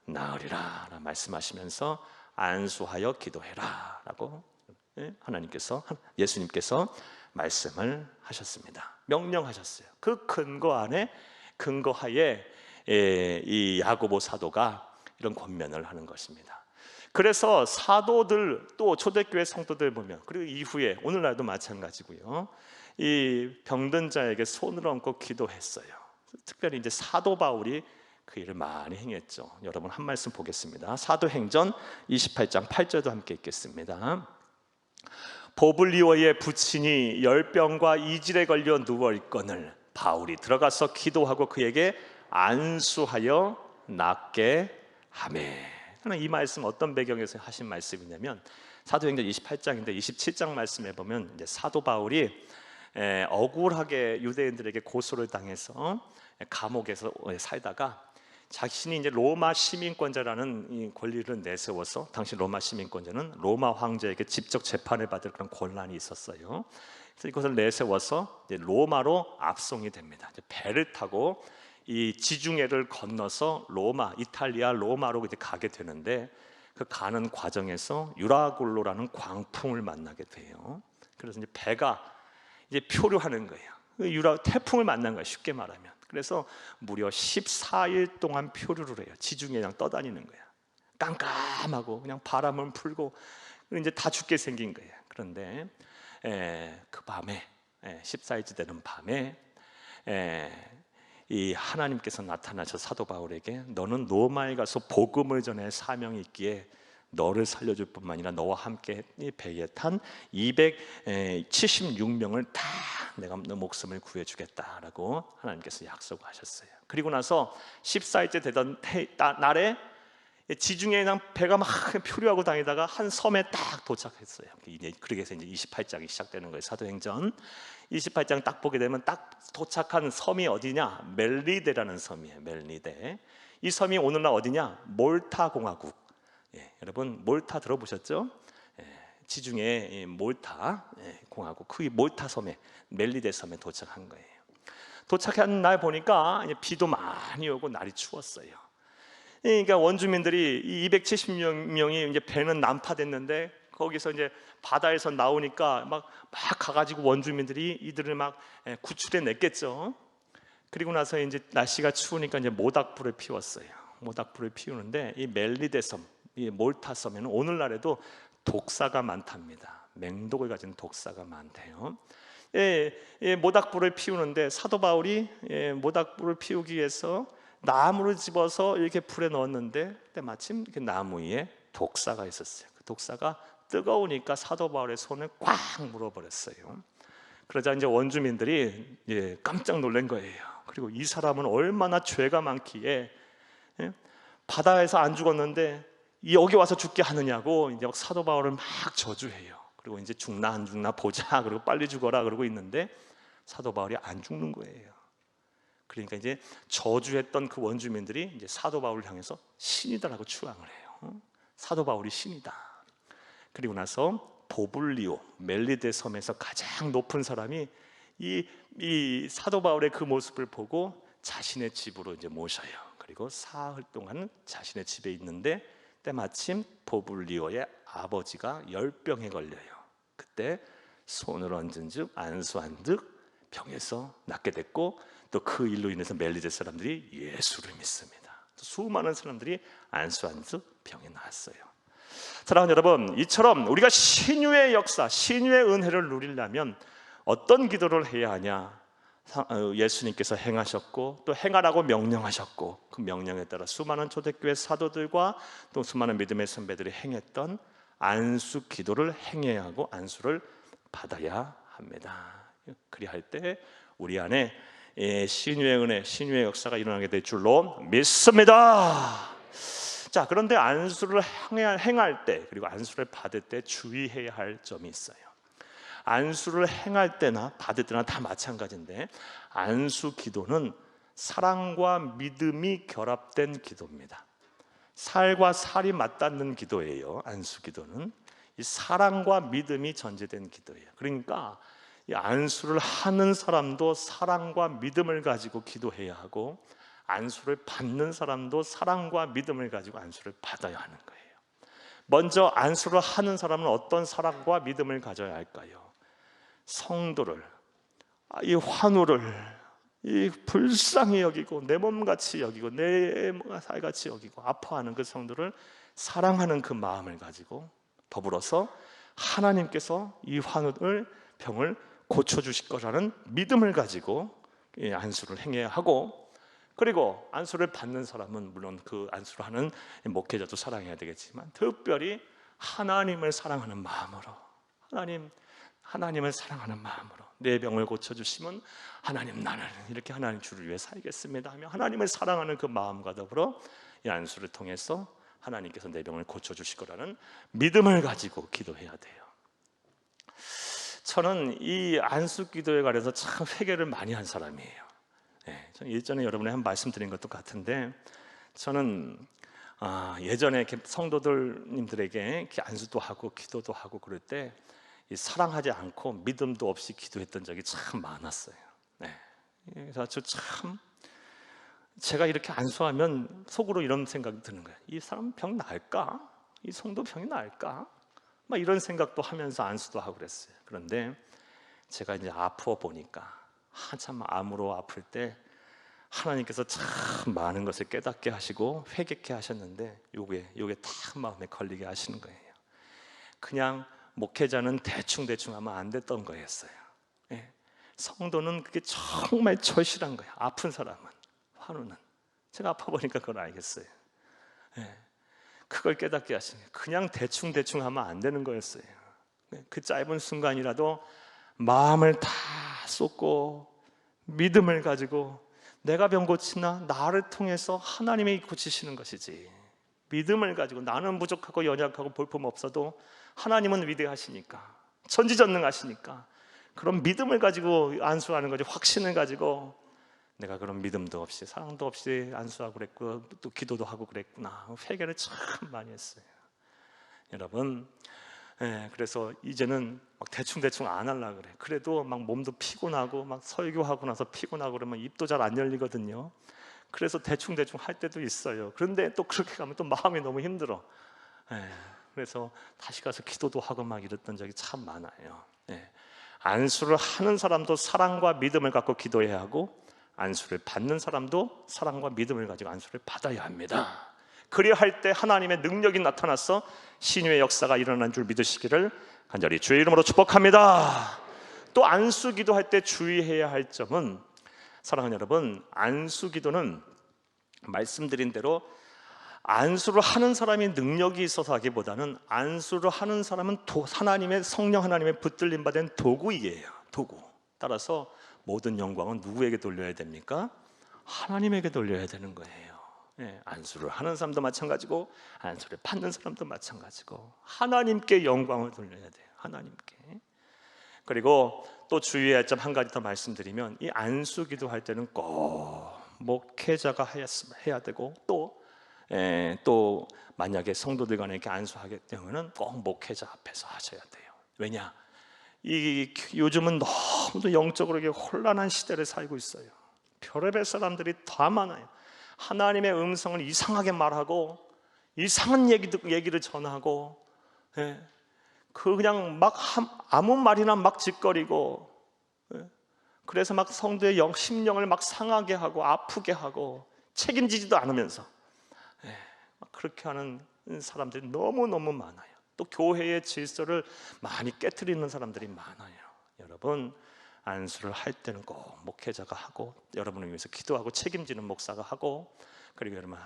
나으리라 라고 말씀하시면서 안수하여 기도해라 라고 하나님께서, 예수님께서 말씀을 하셨습니다. 명령하셨어요. 그 근거하에 이 야고보 사도가 이런 권면을 하는 것입니다. 그래서 사도들 또 초대교회 성도들 보면 그리고 이후에 오늘날도 마찬가지고요. 이 병든 자에게 손을 얹고 기도했어요. 특별히 이제 사도 바울이 그 일을 많이 행했죠. 여러분 한 말씀 보겠습니다. 사도행전 28장 8절도 함께 읽겠습니다. 보블리오의 부친이 열병과 이질에 걸려 누워 있거늘 바울이 들어가서 기도하고 그에게 안수하여 낫게 하매. 이 말씀 어떤 배경에서 하신 말씀이냐면 사도행전 28장인데 27장 말씀에 보면 이제 사도 바울이 억울하게 유대인들에게 고소를 당해서 감옥에서 살다가 자신이 이제 로마 시민권자라는 이 권리를 내세워서 당시 로마 시민권자는 로마 황제에게 직접 재판을 받을 그런 권한이 있었어요. 그래서 이것을 내세워서 이제 로마로 압송이 됩니다. 이제 배를 타고 이 지중해를 건너서 로마, 이탈리아 로마로 이제 가게 되는데 그 가는 과정에서 유라굴로라는 광풍을 만나게 돼요. 그래서 이제 배가 이제 표류하는 거예요. 태풍을 만난 거예요. 쉽게 말하면. 그래서 무려 14일 동안 표류를 해요. 지중해 그냥 떠다니는 거야. 깜깜하고 그냥 바람은 풀고 이제 다 죽게 생긴 거예요. 그런데 그 밤에 14일째 되는 밤에 이 하나님께서 나타나셔 사도 바울에게 너는 로마에 가서 복음을 전할 사명이 있기에 너를 살려줄 뿐만 아니라 너와 함께 이 배에 탄 276명을 다 내가 너 목숨을 구해주겠다라고 하나님께서 약속하셨어요. 그리고 나서 14일째 되던 날에 지중해에 배가 막 표류하고 다니다가 한 섬에 딱 도착했어요. 그렇게 해서 이제 28장이 시작되는 거예요. 사도행전 28장 딱 보게 되면 딱 도착한 섬이 어디냐? 멜리데라는 섬이에요. 멜리데. 이 섬이 오늘날 어디냐? 몰타 공화국. 여러분 몰타 들어보셨죠? 지중해 몰타 공화국 그 몰타 섬에 멜리데 섬에 도착한 거예요. 도착한 날 보니까 비도 많이 오고 날이 추웠어요. 그러니까 원주민들이 270명이 이제 배는 난파됐는데 거기서 이제 바다에서 나오니까 막 가가지고 원주민들이 이들을 막 구출해 냈겠죠. 그리고 나서 이제 날씨가 추우니까 이제 모닥불을 피웠어요. 모닥불을 피우는데 이 멜리데 섬, 이 몰타 섬에는 오늘날에도 독사가 많답니다. 맹독을 가진 독사가 많대요. 모닥불을 피우는데 사도 바울이 모닥불을 피우기 위해서 나무를 집어서 이렇게 불에 넣었는데 그때 마침 그 나무 위에 독사가 있었어요. 그 독사가 뜨거우니까 사도 바울의 손을 꽉 물어버렸어요. 그러자 이제 원주민들이 깜짝 놀란 거예요. 그리고 이 사람은 얼마나 죄가 많기에 바다에서 안 죽었는데 여기 와서 죽게 하느냐고 이제 막 사도 바울을 막 저주해요. 그리고 이제 죽나 안 죽나 보자, 그리고 빨리 죽어라 그러고 있는데 사도 바울이 안 죽는 거예요. 그러니까 이제 저주했던 그 원주민들이 이제 사도 바울을 향해서 신이다라고 추앙을 해요. 사도 바울이 신이다. 그리고 나서 보블리오 멜리데 섬에서 가장 높은 사람이 이 사도 바울의 그 모습을 보고 자신의 집으로 이제 모셔요. 그리고 사흘 동안 자신의 집에 있는데 때마침 보블리오의 아버지가 열병에 걸려요. 그때 손을 얹은 즉 안수한 듯 병에서 낫게 됐고, 또 그 일로 인해서 멜리데 사람들이 예수를 믿습니다. 수많은 사람들이 안수한 듯 병이 나았어요. 사랑하는 여러분, 이처럼 우리가 신유의 역사, 신유의 은혜를 누리려면 어떤 기도를 해야 하냐? 예수님께서 행하셨고 또 행하라고 명령하셨고, 그 명령에 따라 수많은 초대교회 사도들과 또 수많은 믿음의 선배들이 행했던 안수 기도를 행해야 하고 안수를 받아야 합니다. 그리할 때 우리 안에 신유의 은혜, 신유의 역사가 일어나게 될 줄로 믿습니다. 자, 그런데 안수를 행할 때, 그리고 안수를 받을 때 주의해야 할 점이 있어요. 안수를 행할 때나 받을 때나 다 마찬가지인데, 안수 기도는 사랑과 믿음이 결합된 기도입니다. 살과 살이 맞닿는 기도예요. 안수 기도는 이 사랑과 믿음이 전제된 기도예요. 그러니까 이 안수를 하는 사람도 사랑과 믿음을 가지고 기도해야 하고, 안수를 받는 사람도 사랑과 믿음을 가지고 안수를 받아야 하는 거예요. 먼저 안수를 하는 사람은 어떤 사랑과 믿음을 가져야 할까요? 성도를, 이 환우를 이 불쌍히 여기고 내 몸같이 여기고 내 살같이 여기고 아파하는 그 성도를 사랑하는 그 마음을 가지고, 더불어서 하나님께서 이 환우를 병을 고쳐주실 거라는 믿음을 가지고 안수를 행해야 하고, 그리고 안수를 받는 사람은 물론 그 안수를 하는 목회자도 사랑해야 되겠지만, 특별히 하나님을 사랑하는 마음으로, 하나님을 사랑하는 마음으로 내 병을 고쳐주시면 하나님, 나는 이렇게 하나님 주를 위해 살겠습니다 하며 하나님을 사랑하는 그 마음과 더불어 이 안수를 통해서 하나님께서 내 병을 고쳐주실 거라는 믿음을 가지고 기도해야 돼요. 저는 이 안수 기도에 관해서 참 회개를 많이 한 사람이에요. 저는 예전에 여러분에 한 말씀드린 것도 같은데, 저는 예전에 이렇게 성도들님들에게 이렇게 안수도 하고 기도도 하고 그럴 때 사랑하지 않고 믿음도 없이 기도했던 적이 참 많았어요. 그래서 제가 이렇게 안수하면 속으로 이런 생각이 드는 거예요. 이 사람 병 나을까? 이 성도 병이 나을까? 막 이런 생각도 하면서 안수도 하고 그랬어요. 그런데 제가 이제 아파 보니까, 한참 암으로 아플 때 하나님께서 참 많은 것을 깨닫게 하시고 회개케 하셨는데, 요게 딱 마음에 걸리게 하시는 거예요. 그냥 목회자는 대충 하면 안 됐던 거였어요. 성도는 그게 정말 절실한 거예요. 아픈 사람은, 환우는. 제가 아파 보니까 그걸 알겠어요. 그걸 깨닫게 하시는 거예요. 그냥 대충 하면 안 되는 거였어요. 그 짧은 순간이라도 마음을 다 쏟고 믿음을 가지고, 내가 병 고치나 나를 통해서 하나님이 고치시는 것이지, 믿음을 가지고 나는 부족하고 연약하고 볼품 없어도 하나님은 위대하시니까, 전지전능하시니까, 그런 믿음을 가지고 안수하는 거지, 확신을 가지고 내가 그런 믿음도 없이 사랑도 없이 안수하고 그랬고 또 기도도 하고 그랬구나. 회개를 참 많이 했어요. 여러분, 그래서 이제는 막 대충 안 하려고 그래. 그래도 막 몸도 피곤하고 막 설교하고 나서 피곤하고 그러면 입도 잘 안 열리거든요. 그래서 대충 할 때도 있어요. 그런데 또 그렇게 가면 또 마음이 너무 힘들어. 그래서 다시 가서 기도도 하고 막 이랬던 적이 참 많아요. 안수를 하는 사람도 사랑과 믿음을 갖고 기도해야 하고, 안수를 받는 사람도 사랑과 믿음을 가지고 안수를 받아야 합니다. 그래야 할 때 하나님의 능력이 나타나서 신유의 역사가 일어난 줄 믿으시기를 간절히 주의 이름으로 축복합니다. 또 안수 기도할 때 주의해야 할 점은, 사랑하는 여러분, 안수 기도는 말씀드린 대로 안수를 하는 사람이 능력이 있어서 하기보다는 안수를 하는 사람은 하나님의 성령 하나님의 붙들림 받은 도구이에요. 도구. 따라서 모든 영광은 누구에게 돌려야 됩니까? 하나님에게 돌려야 되는 거예요. 예, 안수를 하는 사람도 마찬가지고 안수를 받는 사람도 마찬가지고 하나님께 영광을 돌려야 돼요. 하나님께. 그리고 또 주의해야 할 점 한 가지 더 말씀드리면, 이 안수 기도할 때는 꼭 목회자가 해야 되고, 또 만약에 성도들 간에 이렇게 안수하게 되면은 꼭 목회자 앞에서 하셔야 돼요. 왜냐? 요즘은 너무도 영적으로 혼란한 시대를 살고 있어요. 별의별 사람들이 다 많아요. 하나님의 음성을 이상하게 말하고 이상한 얘기를 전하고, 그냥 막 아무 말이나 막 짓거리고, 그래서 막 성도의 심령을 막 상하게 하고 아프게 하고 책임지지도 않으면서 그렇게 하는 사람들이 너무너무 많아요. 또 교회의 질서를 많이 깨트리는 사람들이 많아요. 여러분, 안수를 할 때는 꼭 목회자가 하고, 여러분을 위해서 기도하고 책임지는 목사가 하고, 그리고 여러분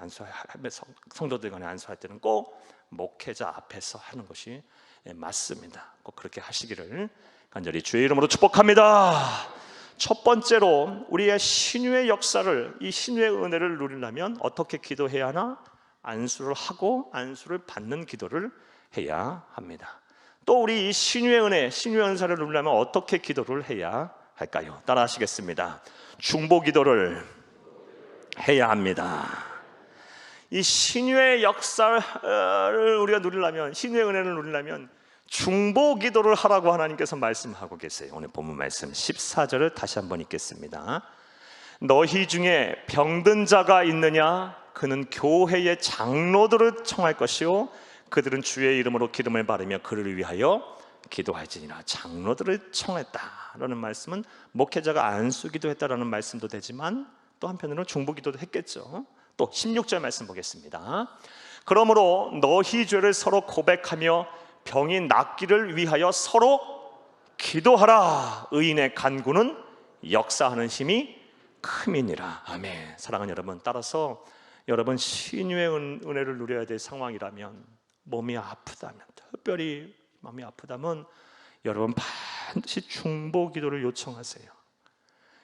성도들 간에 안수할 때는 꼭 목회자 앞에서 하는 것이 맞습니다. 꼭 그렇게 하시기를 간절히 주의 이름으로 축복합니다. 첫 번째로 우리의 신유의 역사를, 이 신유의 은혜를 누리려면 어떻게 기도해야 하나? 안수를 하고 안수를 받는 기도를 해야 합니다. 또 우리 이 신유의 은혜, 신유의 은사를 누리려면 어떻게 기도를 해야 할까요? 따라 하시겠습니다. 중보 기도를 해야 합니다. 이 신유의 역사를 우리가 누리려면, 신유의 은혜를 누리려면 중보 기도를 하라고 하나님께서 말씀하고 계세요. 오늘 본문 말씀 14절을 다시 한번 읽겠습니다. 너희 중에 병든 자가 있느냐? 그는 교회의 장로들을 청할 것이요 그들은 주의 이름으로 기름을 바르며 그를 위하여 기도할지니라. 장로들을 청했다라는 말씀은 목회자가 안수기도 했다라는 말씀도 되지만, 또 한편으로는 중보기도도 했겠죠. 또 16절 말씀 보겠습니다. 그러므로 너희 죄를 서로 고백하며 병이 낫기를 위하여 서로 기도하라. 의인의 간구는 역사하는 힘이 큼이니라. 아멘. 사랑하는 여러분, 따라서 여러분 신유의 은혜를 누려야 될 상황이라면, 몸이 아프다면, 특별히 마음이 아프다면 여러분 반드시 중보 기도를 요청하세요.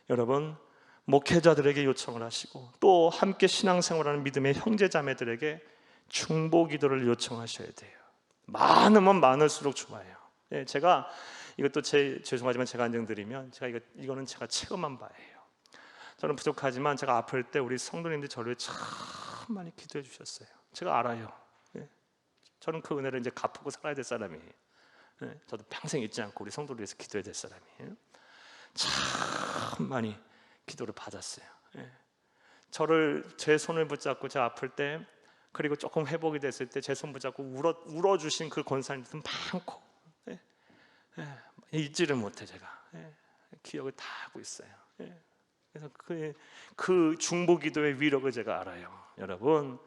여러분 목회자들에게 요청을 하시고, 또 함께 신앙생활하는 믿음의 형제자매들에게 중보 기도를 요청하셔야 돼요. 많으면 많을수록 좋아요. 제가 이것도 죄송하지만 제가 인정드리면, 제가 이거는 제가 체험한 바예요. 저는 부족하지만 제가 아플 때 우리 성도님들이 저를 참 많이 기도해 주셨어요. 제가 알아요. 저는 그 은혜를 이제 갚고 살아야 될 사람이에요. 저도 평생 잊지 않고 우리 성도를 위해서 기도해야 될 사람이에요. 참 많이 기도를 받았어요. 제 손을 붙잡고 제가 아플 때, 그리고 조금 회복이 됐을 때 제 손 붙잡고 울어주신 그 권사님들은 많고, 잊지를 못해. 제가 기억을 다 하고 있어요. 그래서 그 중보기도의 위력을 제가 알아요. 여러분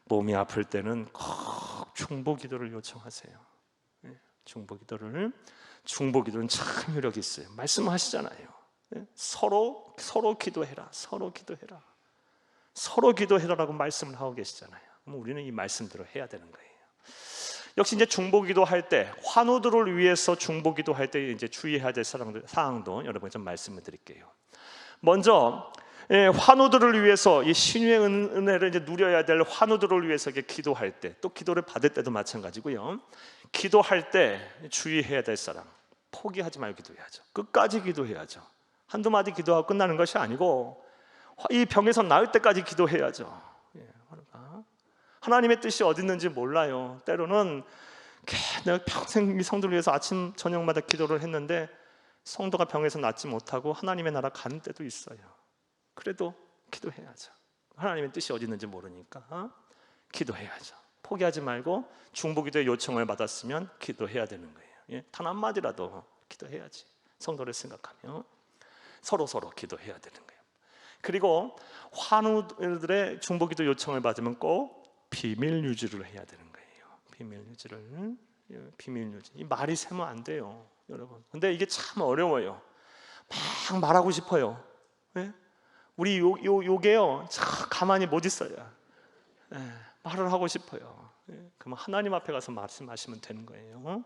몸이 아플 때는 꼭 중보기도를 요청하세요. 중보기도는 참 위력이 있어요. 말씀하시잖아요. 서로 기도해라. 서로 기도해라라고 말씀을 하고 계시잖아요. 그럼 우리는 이 말씀대로 해야 되는 거예요. 역시 이제 중보기도 할 때, 환우들을 위해서 중보기도 할 때 이제 주의해야 될 사항도 여러분 좀 말씀을 드릴게요. 먼저 환우들을 위해서, 이 신유의 은혜를 이제 누려야 될 환우들을 위해서 이렇게 기도할 때, 또 기도를 받을 때도 마찬가지고요. 기도할 때 주의해야 될 사람, 포기하지 말고 기도해야죠. 끝까지 기도해야죠. 한두 마디 기도하고 끝나는 것이 아니고 이 병에서 나을 때까지 기도해야죠. 하나님의 뜻이 어디 있는지 몰라요. 때로는 내가 평생 이 성도를 위해서 아침 저녁마다 기도를 했는데 성도가 병에서 낫지 못하고 하나님의 나라 가는 때도 있어요. 그래도 기도해야죠. 하나님의 뜻이 어디 있는지 모르니까 기도해야죠. 포기하지 말고 중보기도의 요청을 받았으면 기도해야 되는 거예요. 단 한마디라도 기도해야지. 성도를 생각하며 서로 기도해야 되는 거예요. 그리고 환우들의 중보기도 요청을 받으면 꼭 비밀 유지를 해야 되는 거예요. 비밀 유지. 이 말이 세면 안 돼요, 여러분. 근데 이게 참 어려워요. 막 말하고 싶어요. 우리 요게요, 참 가만히 못 있어요. 말을 하고 싶어요. 그럼 하나님 앞에 가서 말씀하시면 되는 거예요.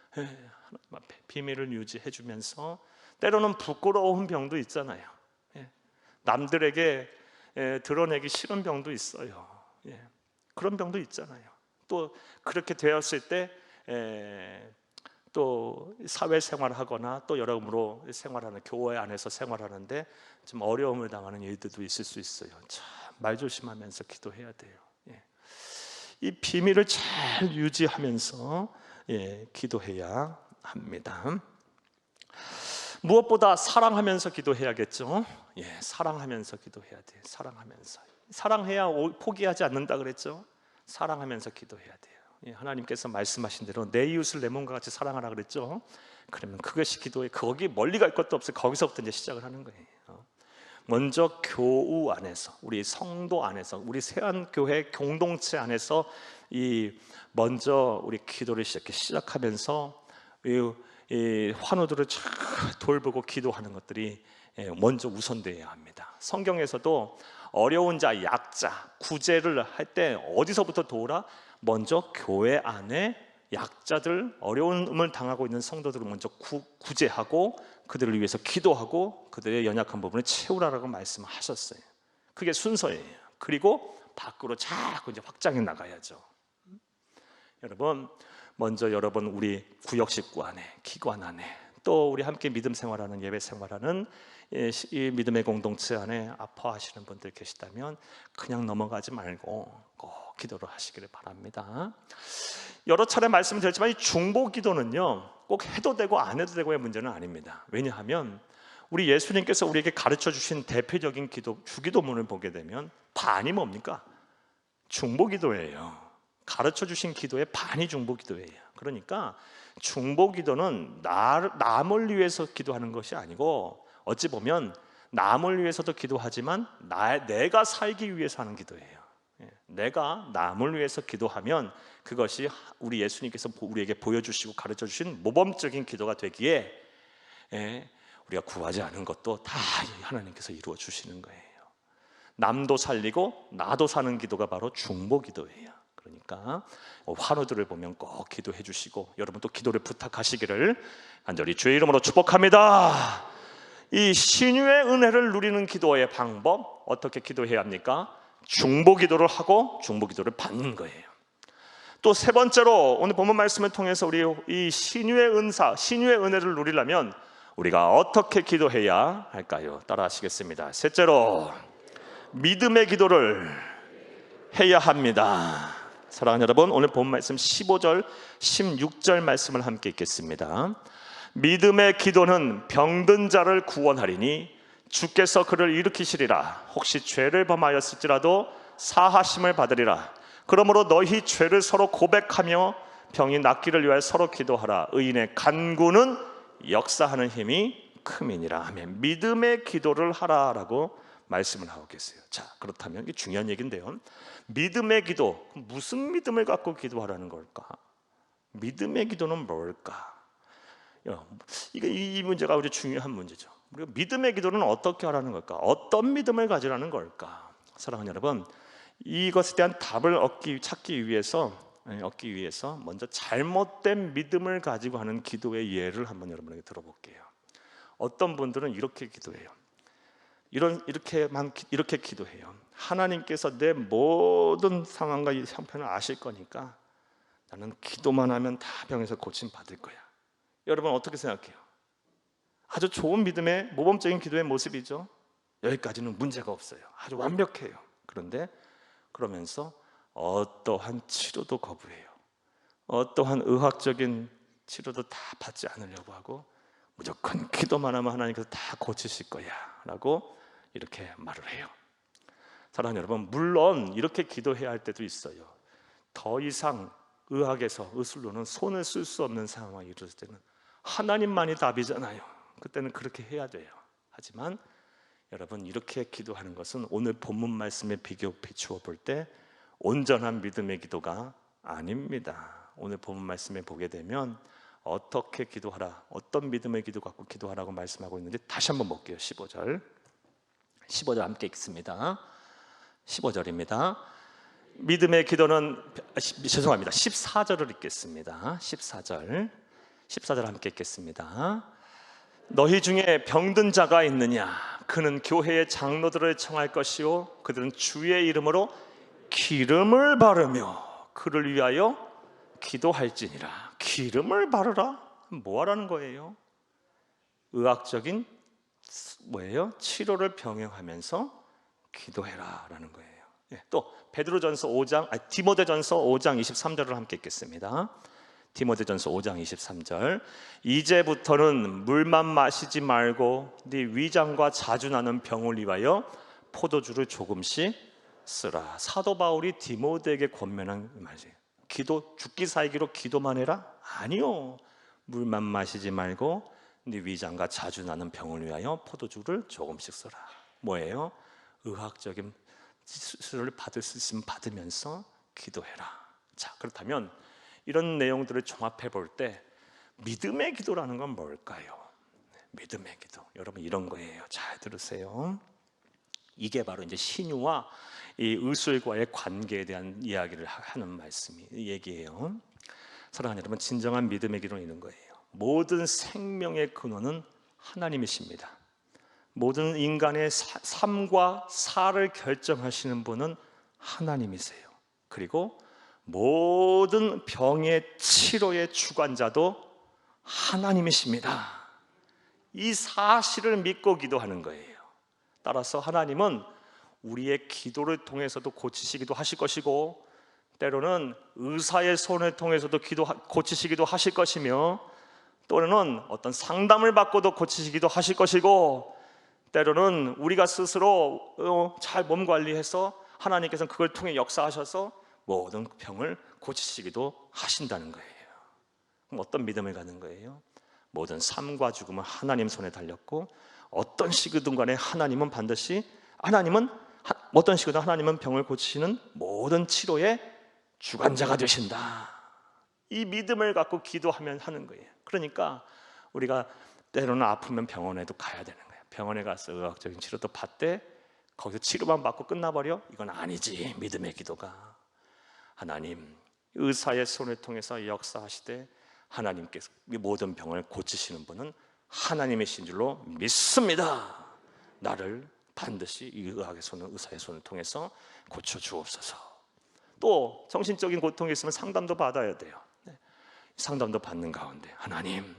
하나님 앞에 비밀을 유지해 주면서, 때로는 부끄러운 병도 있잖아요. 남들에게 드러내기 싫은 병도 있어요. 그런 병도 있잖아요. 또 그렇게 되었을 때 또 사회생활을 하거나 또 여러모로 생활하는, 교회 안에서 생활하는데 좀 어려움을 당하는 일들도 있을 수 있어요. 참 말 조심하면서 기도해야 돼요. 이 비밀을 잘 유지하면서 기도해야 합니다. 무엇보다 사랑하면서 기도해야겠죠. 사랑하면서 기도해야 돼요. 사랑해야 포기하지 않는다 그랬죠. 사랑하면서 기도해야 돼요. 하나님께서 말씀하신 대로 내 이웃을 내 몸과 같이 사랑하라 그랬죠. 그러면 그것이 기도에, 거기 멀리 갈 것도 없어요. 거기서부터 이제 시작을 하는 거예요. 먼저 교우 안에서, 우리 성도 안에서, 우리 세안교회 공동체 안에서 먼저 우리 기도를 시작하면서 이 환우들을 잘 돌보고 기도하는 것들이 먼저 우선되어야 합니다. 성경에서도 어려운 자, 약자, 구제를 할 때 어디서부터 도우라? 먼저 교회 안에 약자들, 어려움을 당하고 있는 성도들을 먼저 구제하고 그들을 위해서 기도하고 그들의 연약한 부분을 채우라라고 말씀하셨어요. 그게 순서예요. 그리고 밖으로 자꾸 이제 확장해 나가야죠. 여러분, 먼저 여러분 우리 구역 식구 안에, 기관 안에, 또 우리 함께 믿음 생활하는, 예배 생활하는 이 믿음의 공동체 안에 아파하시는 분들 계시다면 그냥 넘어가지 말고 꼭 기도를 하시기를 바랍니다. 여러 차례 말씀드렸지만 이 중보 기도는요, 꼭 해도 되고 안 해도 되고의 문제는 아닙니다. 왜냐하면 우리 예수님께서 우리에게 가르쳐 주신 대표적인 기도, 주기도문을 보게 되면 반이 뭡니까? 중보 기도예요. 가르쳐 주신 기도의 반이 중보 기도예요. 그러니까 중보 기도는 남을 위해서 기도하는 것이 아니고, 어찌 보면 남을 위해서도 기도하지만 내가 살기 위해서 하는 기도예요. 내가 남을 위해서 기도하면 그것이 우리 예수님께서 우리에게 보여주시고 가르쳐 주신 모범적인 기도가 되기에 우리가 구하지 않은 것도 다 하나님께서 이루어 주시는 거예요. 남도 살리고 나도 사는 기도가 바로 중보 기도예요. 그러니까 환우들을 보면 꼭 기도해 주시고, 여러분 또 기도를 부탁하시기를 간절히 주의 이름으로 축복합니다. 이 신유의 은혜를 누리는 기도의 방법, 어떻게 기도해야 합니까? 중보 기도를 하고 중보 기도를 받는 거예요. 또 세 번째로 오늘 본문 말씀을 통해서 우리 이 신유의 은사, 신유의 은혜를 누리려면 우리가 어떻게 기도해야 할까요? 따라 하시겠습니다. 셋째로 믿음의 기도를 해야 합니다. 사랑하는 여러분, 오늘 본 말씀 15절, 16절 말씀을 함께 읽겠습니다. 믿음의 기도는 병든 자를 구원하리니 주께서 그를 일으키시리라. 혹시 죄를 범하였을지라도 사하심을 받으리라. 그러므로 너희 죄를 서로 고백하며 병이 낫기를 위하여 서로 기도하라. 의인의 간구는 역사하는 힘이 큼이니라. 아멘. 믿음의 기도를 하라라고 말씀을 하고 계세요. 자, 그렇다면 이게 중요한 얘기인데요. 믿음의 기도, 무슨 믿음을 갖고 기도하라는 걸까? 믿음의 기도는 뭘까? 이 문제가 우리 중요한 문제죠. 우리가 믿음의 기도는 어떻게 하라는 걸까? 어떤 믿음을 가지라는 걸까? 사랑하는 여러분, 이것에 대한 답을 찾기 위해서 먼저 잘못된 믿음을 가지고 하는 기도의 예를 한번 여러분에게 들어볼게요. 어떤 분들은 이렇게 기도해요. 이렇게 기도해요. 하나님께서 내 모든 상황과 이 형편을 아실 거니까 나는 기도만 하면 다 병에서 고침 받을 거야. 여러분 어떻게 생각해요? 아주 좋은 믿음의 모범적인 기도의 모습이죠. 여기까지는 문제가 없어요. 아주 완벽해요. 그런데 그러면서 어떠한 치료도 거부해요. 어떠한 의학적인 치료도 다 받지 않으려고 하고 무조건 기도만 하면 하나님께서 다 고치실 거야 라고 이렇게 말을 해요. 사랑하는 여러분, 물론 이렇게 기도해야 할 때도 있어요. 더 이상 의학에서, 의술로는 손을 쓸 수 없는 상황이 이루어질 때는 하나님만이 답이잖아요. 그때는 그렇게 해야 돼요. 하지만 여러분, 이렇게 기도하는 것은 오늘 본문 말씀에 비추어 볼 때 온전한 믿음의 기도가 아닙니다. 오늘 본문 말씀에 보게 되면 어떻게 기도하라, 어떤 믿음의 기도 갖고 기도하라고 말씀하고 있는데 다시 한번 볼게요. 15절 함께 읽습니다. 15절입니다. 믿음의 기도는 죄송합니다. 14절을 읽겠습니다. 14절 함께 읽겠습니다. 너희 중에 병든 자가 있느냐? 그는 교회의 장로들을 청할 것이요 그들은 주의 이름으로 기름을 바르며 그를 위하여 기도할지니라. 기름을 바르라? 뭐 하라는 거예요? 의학적인 치료를 병행하면서 기도해라라는 거예요. 또 베드로전서 5장, 디모데전서 5장 23절을 함께 읽겠습니다. 디모데전서 5장 23절. 이제부터는 물만 마시지 말고 네 위장과 자주 나는 병을 위하여 포도주를 조금씩 쓰라. 사도 바울이 디모데에게 권면한 말이에요. 기도, 죽기 살기로 기도만 해라? 아니요. 물만 마시지 말고 네 위장과 자주 나는 병을 위하여 포도주를 조금씩 쓰라. 뭐예요? 의학적인 수술을 받을 수 있으면 받으면서 기도해라. 자, 그렇다면 이런 내용들을 종합해 볼 때 믿음의 기도라는 건 뭘까요? 믿음의 기도, 여러분 이런 거예요. 잘 들으세요. 이게 바로 이제 신유와 이 의술과의 관계에 대한 이야기를 하는 얘기예요. 사랑하는 여러분, 진정한 믿음의 기도는 이런 거예요. 모든 생명의 근원은 하나님이십니다. 모든 인간의 삶과 사를 결정하시는 분은 하나님이세요. 그리고 모든 병의 치료의 주관자도 하나님이십니다. 이 사실을 믿고 기도하는 거예요. 따라서 하나님은 우리의 기도를 통해서도 고치시기도 하실 것이고, 때로는 의사의 손을 통해서도 고치시기도 하실 것이며, 또는 어떤 상담을 받고도 고치시기도 하실 것이고, 때로는 우리가 스스로 잘 몸 관리해서 하나님께서는 그걸 통해 역사하셔서 모든 병을 고치시기도 하신다는 거예요. 그럼 어떤 믿음을 갖는 거예요? 모든 삶과 죽음은 하나님 손에 달렸고, 어떤 시기든 간에 하나님은 어떤 시기든 하나님은 병을 고치시는 모든 치료의 주관자가 되신다. 이 믿음을 갖고 기도하면 하는 거예요. 그러니까 우리가 때로는 아프면 병원에도 가야 되는 거예요. 병원에 가서 의학적인 치료도 받되 거기서 치료만 받고 끝나버려? 이건 아니지. 믿음의 기도가 하나님 의사의 손을 통해서 역사하시되 하나님께서 모든 병을 고치시는 분은 하나님이신 줄로 믿습니다. 나를 반드시 이 의사의 손을 통해서 고쳐주옵소서. 또 정신적인 고통이 있으면 상담도 받아야 돼요. 상담도 받는 가운데 하나님,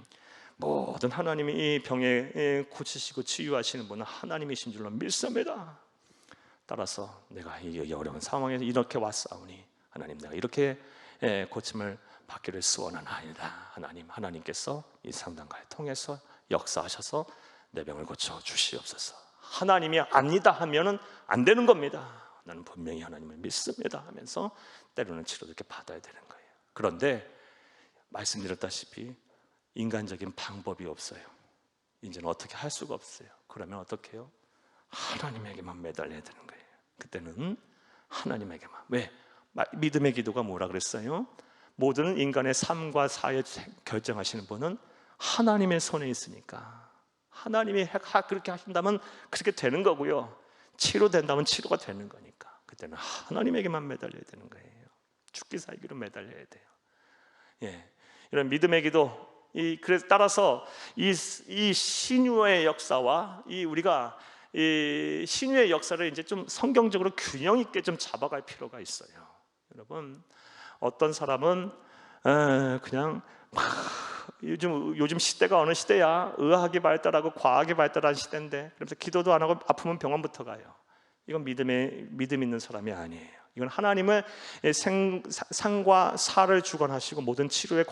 모든 하나님이 이 병에 고치시고 치유하시는 분은 하나님이신 줄로 믿습니다. 따라서 내가 이 어려운 상황에서 이렇게 왔사오니 하나님, 내가 이렇게 고침을 받기를 소원하나이다. 하나님께서 이 상담가를 통해서 역사하셔서 내 병을 고쳐 주시옵소서. 하나님이 아니다 하면은 안 되는 겁니다. 나는 분명히 하나님을 믿습니다 하면서 때로는 치료도 이렇게 받아야 되는 거예요. 그런데 말씀드렸다시피 인간적인 방법이 없어요. 이제는 어떻게 할 수가 없어요. 그러면 어떻게 해요? 하나님에게만 매달려야 되는 거예요. 그때는 하나님에게만. 왜? 믿음의 기도가 뭐라 그랬어요? 모든 인간의 삶과 사회 결정하시는 분은 하나님의 손에 있으니까 하나님이 그렇게 하신다면 그렇게 되는 거고요. 치료된다면 치료가 되는 거니까 그때는 하나님에게만 매달려야 되는 거예요. 죽기 살기로 매달려야 돼요. 이런 믿음의 기도, 그래서 따라서 이 신유의 역사와 우리가 이 신유의 역사를 이제 좀 성경적으로 균형 있게 좀 잡아갈 필요가 있어요. 여러분, 어떤 사람은 그냥 요즘 시대가 어느 시대야? 의학이 발달하고 과학이 발달한 시대인데, 그래서 기도도 안 하고 아프면 병원부터 가요. 이건 믿음 있는 사람이 아니에요. 이건 하나님을 상과 사를 주관하시고 모든 치료의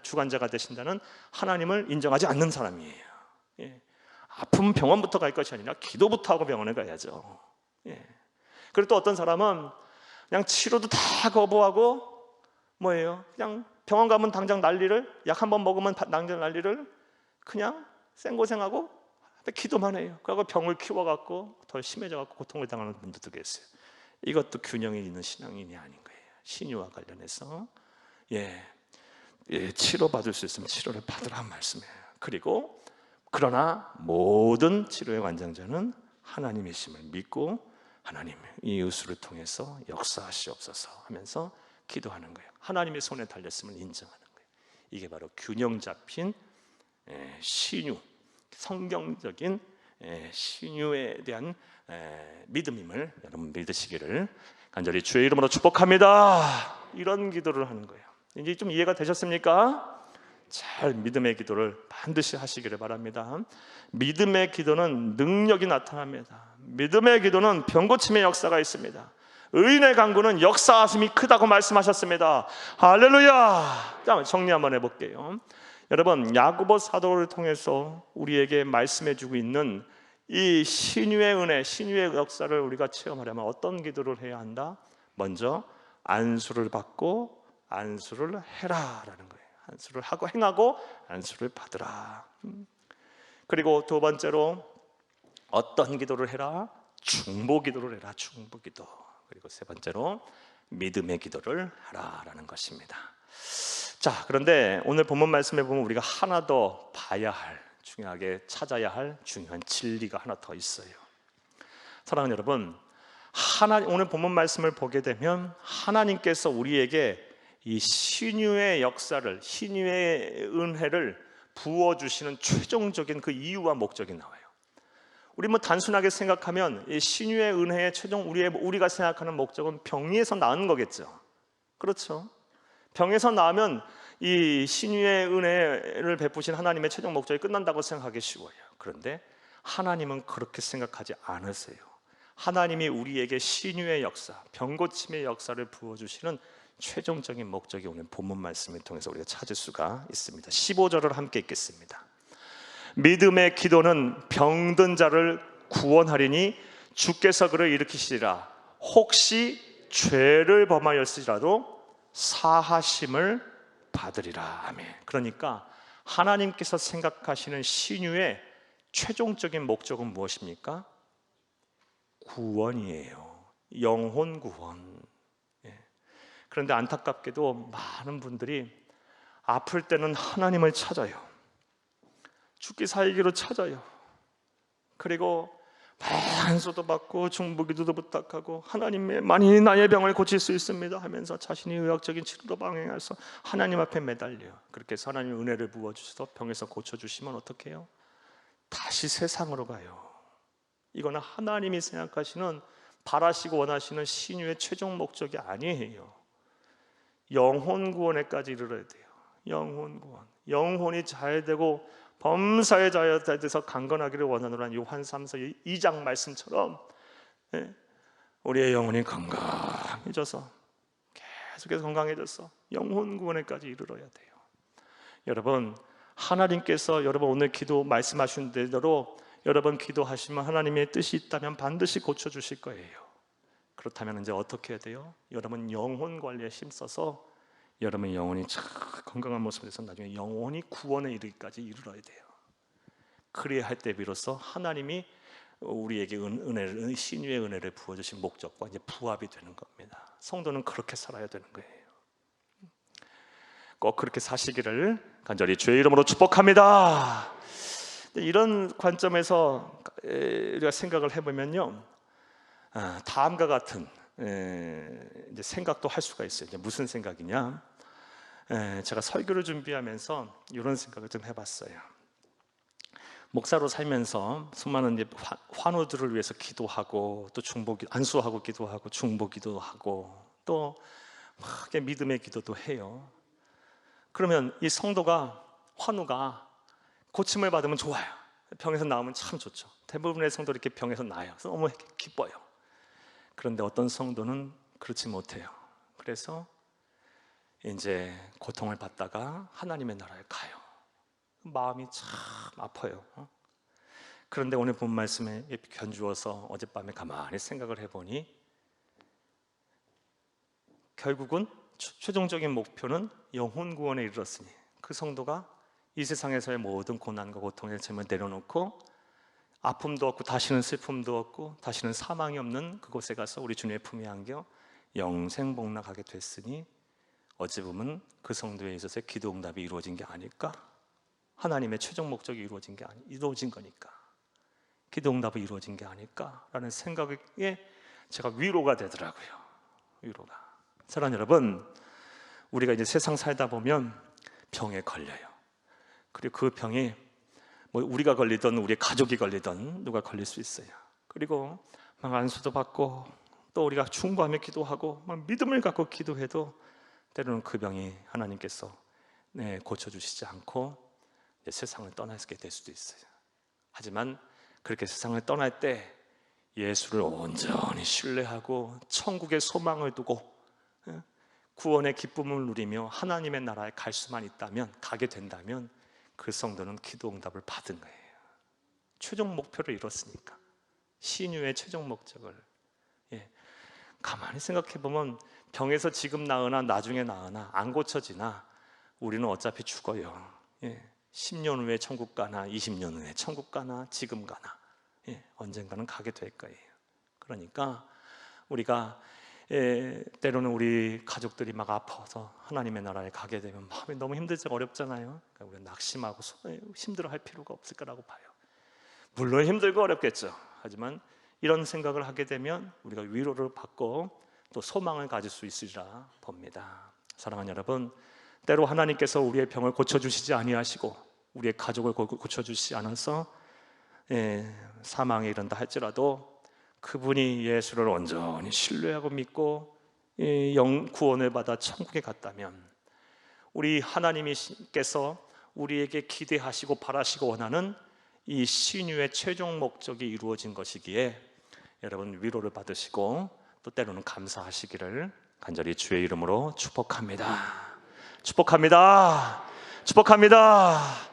주관자가 되신다는 하나님을 인정하지 않는 사람이에요. 아프면 병원부터 갈 것이 아니라 기도부터 하고 병원에 가야죠. 그리고 또 어떤 사람은 그냥 치료도 다 거부하고 그냥 병원 가면 당장 난리를, 약 한 번 먹으면 당장 난리를, 그냥 생고생하고 기도만 해요. 그리고 병을 키워갖고 더 심해져갖고 고통을 당하는 분들도 계세요. 이것도 균형이 있는 신앙인이 아닌 거예요. 신유와 관련해서 치료받을 수 있으면 치료를 받으라는 말씀이에요. 그러나 모든 치료의 관장자는 하나님이심을 믿고 하나님 이 의수를 통해서 역사하시옵소서 하면서 기도하는 거예요. 하나님의 손에 달렸음을 인정하는 거예요. 이게 바로 균형 잡힌 신유, 성경적인 신유에 대한 믿음임을 여러분 믿으시기를 간절히 주의 이름으로 축복합니다. 이런 기도를 하는 거예요. 이제 좀 이해가 되셨습니까? 잘 믿음의 기도를 반드시 하시기를 바랍니다. 믿음의 기도는 능력이 나타납니다. 믿음의 기도는 병고침의 역사가 있습니다. 의인의 간구는 역사하심이 크다고 말씀하셨습니다. 할렐루야. 자, 정리 한번 해볼게요. 여러분, 야고보 사도를 통해서 우리에게 말씀해주고 있는 이 신유의 은혜, 신유의 역사를 우리가 체험하려면 어떤 기도를 해야 한다? 먼저 안수를 받고 안수를 해라라는 거예요. 안수를 하고 행하고 안수를 받으라. 그리고 두 번째로 어떤 기도를 해라? 중보기도를 해라. 중보기도. 그리고 세 번째로 믿음의 기도를 하라라는 것입니다. 자, 그런데 오늘 본문 말씀에 보면 우리가 하나 더 봐야 할, 중요하게 찾아야 할 중요한 진리가 하나 더 있어요. 사랑하는 여러분, 오늘 본문 말씀을 보게 되면 하나님께서 우리에게 이 신유의 역사를, 신유의 은혜를 부어주시는 최종적인 그 이유와 목적이 나와요. 우리 단순하게 생각하면 이 신유의 은혜의 최종 우리가 생각하는 목적은 병에서 나은 거겠죠. 그렇죠? 병에서 나으면 이 신유의 은혜를 베푸신 하나님의 최종 목적이 끝난다고 생각하기 쉬워요. 그런데 하나님은 그렇게 생각하지 않으세요. 하나님이 우리에게 신유의 역사, 병고침의 역사를 부어주시는 최종적인 목적이 오늘 본문 말씀을 통해서 우리가 찾을 수가 있습니다. 15절을 함께 읽겠습니다. 믿음의 기도는 병든 자를 구원하리니 주께서 그를 일으키시리라. 혹시 죄를 범하였을지라도 사하심을 받으리라. 아멘. 그러니까 하나님께서 생각하시는 신유의 최종적인 목적은 무엇입니까? 구원이에요. 영혼 구원. 그런데 안타깝게도 많은 분들이 아플 때는 하나님을 찾아요. 죽기 살기로 찾아요. 그리고 안수도 받고 중보기도도 부탁하고 하나님만이 나의 병을 고칠 수 있습니다 하면서 자신이 의학적인 치료로 방해해서 하나님 앞에 매달려요. 그렇게 해서 하나님 은혜를 부어주셔서 병에서 고쳐주시면 어떻게 해요? 다시 세상으로 가요. 이거는 하나님이 생각하시는, 바라시고 원하시는 신유의 최종 목적이 아니에요. 영혼 구원에까지 이르러야 돼요. 영혼 구원, 영혼이 잘 되고 범사에 잘 돼서 강건하기를 원하노라. 요한 3서 2장 말씀처럼 우리의 영혼이 건강해져서 계속해서 건강해져서 영혼 구원에까지 이르러야 돼요. 여러분, 하나님께서 여러분 오늘 기도 말씀하신 대로 여러분 기도하시면 하나님의 뜻이 있다면 반드시 고쳐주실 거예요. 그렇다면 이제 어떻게 해야 돼요? 여러분 영혼 관리에 힘써서 여러분 영혼이 참 건강한 모습에서 나중에 영혼이 구원에 이르기까지 이르러야 돼요. 그래야 할 때 비로소 하나님이 우리에게 은혜를, 신유의 은혜를 부어주신 목적과 이제 부합이 되는 겁니다. 성도는 그렇게 살아야 되는 거예요. 꼭 그렇게 사시기를 간절히 주의 이름으로 축복합니다. 이런 관점에서 우리가 생각을 해보면요, 다음과 같은 이제 생각도 할 수가 있어요. 이제 무슨 생각이냐? 제가 설교를 준비하면서 이런 생각을 좀 해봤어요. 목사로 살면서 수많은 이제 환우들을 위해서 기도하고 또 안수하고 기도하고 중보기도 하고 또 막 믿음의 기도도 해요. 그러면 이 성도가, 환우가 고침을 받으면 좋아요. 병에서 나오면 참 좋죠. 대부분의 성도들이 이렇게 병에서 나요. 그래서 너무 기뻐요. 그런데 어떤 성도는 그렇지 못해요. 그래서 이제 고통을 받다가 하나님의 나라에 가요. 마음이 참 아파요. 그런데 오늘 본 말씀에 견주어서 어젯밤에 가만히 생각을 해보니 결국은 최종적인 목표는 영혼 구원에 이르렀으니 그 성도가 이 세상에서의 모든 고난과 고통을 전부 내려놓고 아픔도 없고 다시는 슬픔도 없고 다시는 사망이 없는 그곳에 가서 우리 주님의 품에 안겨 영생복락하게 됐으니 어찌 보면 그 성도에 있어서의 기도 응답이 이루어진 게 아닐까? 하나님의 최종 목적이 이루어진 거니까 기도 응답이 이루어진 게 아닐까라는 생각에 제가 위로가 되더라고요. 위로가. 사랑하는 여러분, 우리가 이제 세상 살다 보면 병에 걸려요. 그리고 그 병이 뭐 우리가 걸리든 우리 가족이 걸리든 누가 걸릴 수 있어요. 그리고 막 안수도 받고 또 우리가 충고하며 기도하고 막 믿음을 갖고 기도해도 때로는 그 병이 하나님께서 고쳐주시지 않고 세상을 떠나게 될 수도 있어요. 하지만 그렇게 세상을 떠날 때 예수를 온전히 신뢰하고 천국의 소망을 두고 구원의 기쁨을 누리며 하나님의 나라에 갈 수만 있다면, 가게 된다면 그 성도는 기도 응답을 받은 거예요. 최종 목표를 이뤘으니까, 신유의 최종 목적을. 가만히 생각해 보면 병에서 지금 나으나 나중에 나으나 안 고쳐지나 우리는 어차피 죽어요. 10년 후에 천국 가나 20년 후에 천국 가나 지금 가나 언젠가는 가게 될 거예요. 그러니까 우리가 때로는 우리 가족들이 막 아파서 하나님의 나라에 가게 되면 마음이 너무 힘들지, 어렵잖아요. 그러니까 우리가 낙심하고 힘들어할 필요가 없을 거라고 봐요. 물론 힘들고 어렵겠죠. 하지만 이런 생각을 하게 되면 우리가 위로를 받고 또 소망을 가질 수 있으리라 봅니다. 사랑하는 여러분, 때로 하나님께서 우리의 병을 고쳐주시지 아니하시고 우리의 가족을 고쳐주시지 않아서 사망에 이른다 할지라도 그분이 예수를 온전히 신뢰하고 믿고 구원을 받아 천국에 갔다면, 우리 하나님께서 우리에게 기대하시고 바라시고 원하는 이 신유의 최종 목적이 이루어진 것이기에 여러분 위로를 받으시고 또 때로는 감사하시기를 간절히 주의 이름으로 축복합니다. 축복합니다. 축복합니다.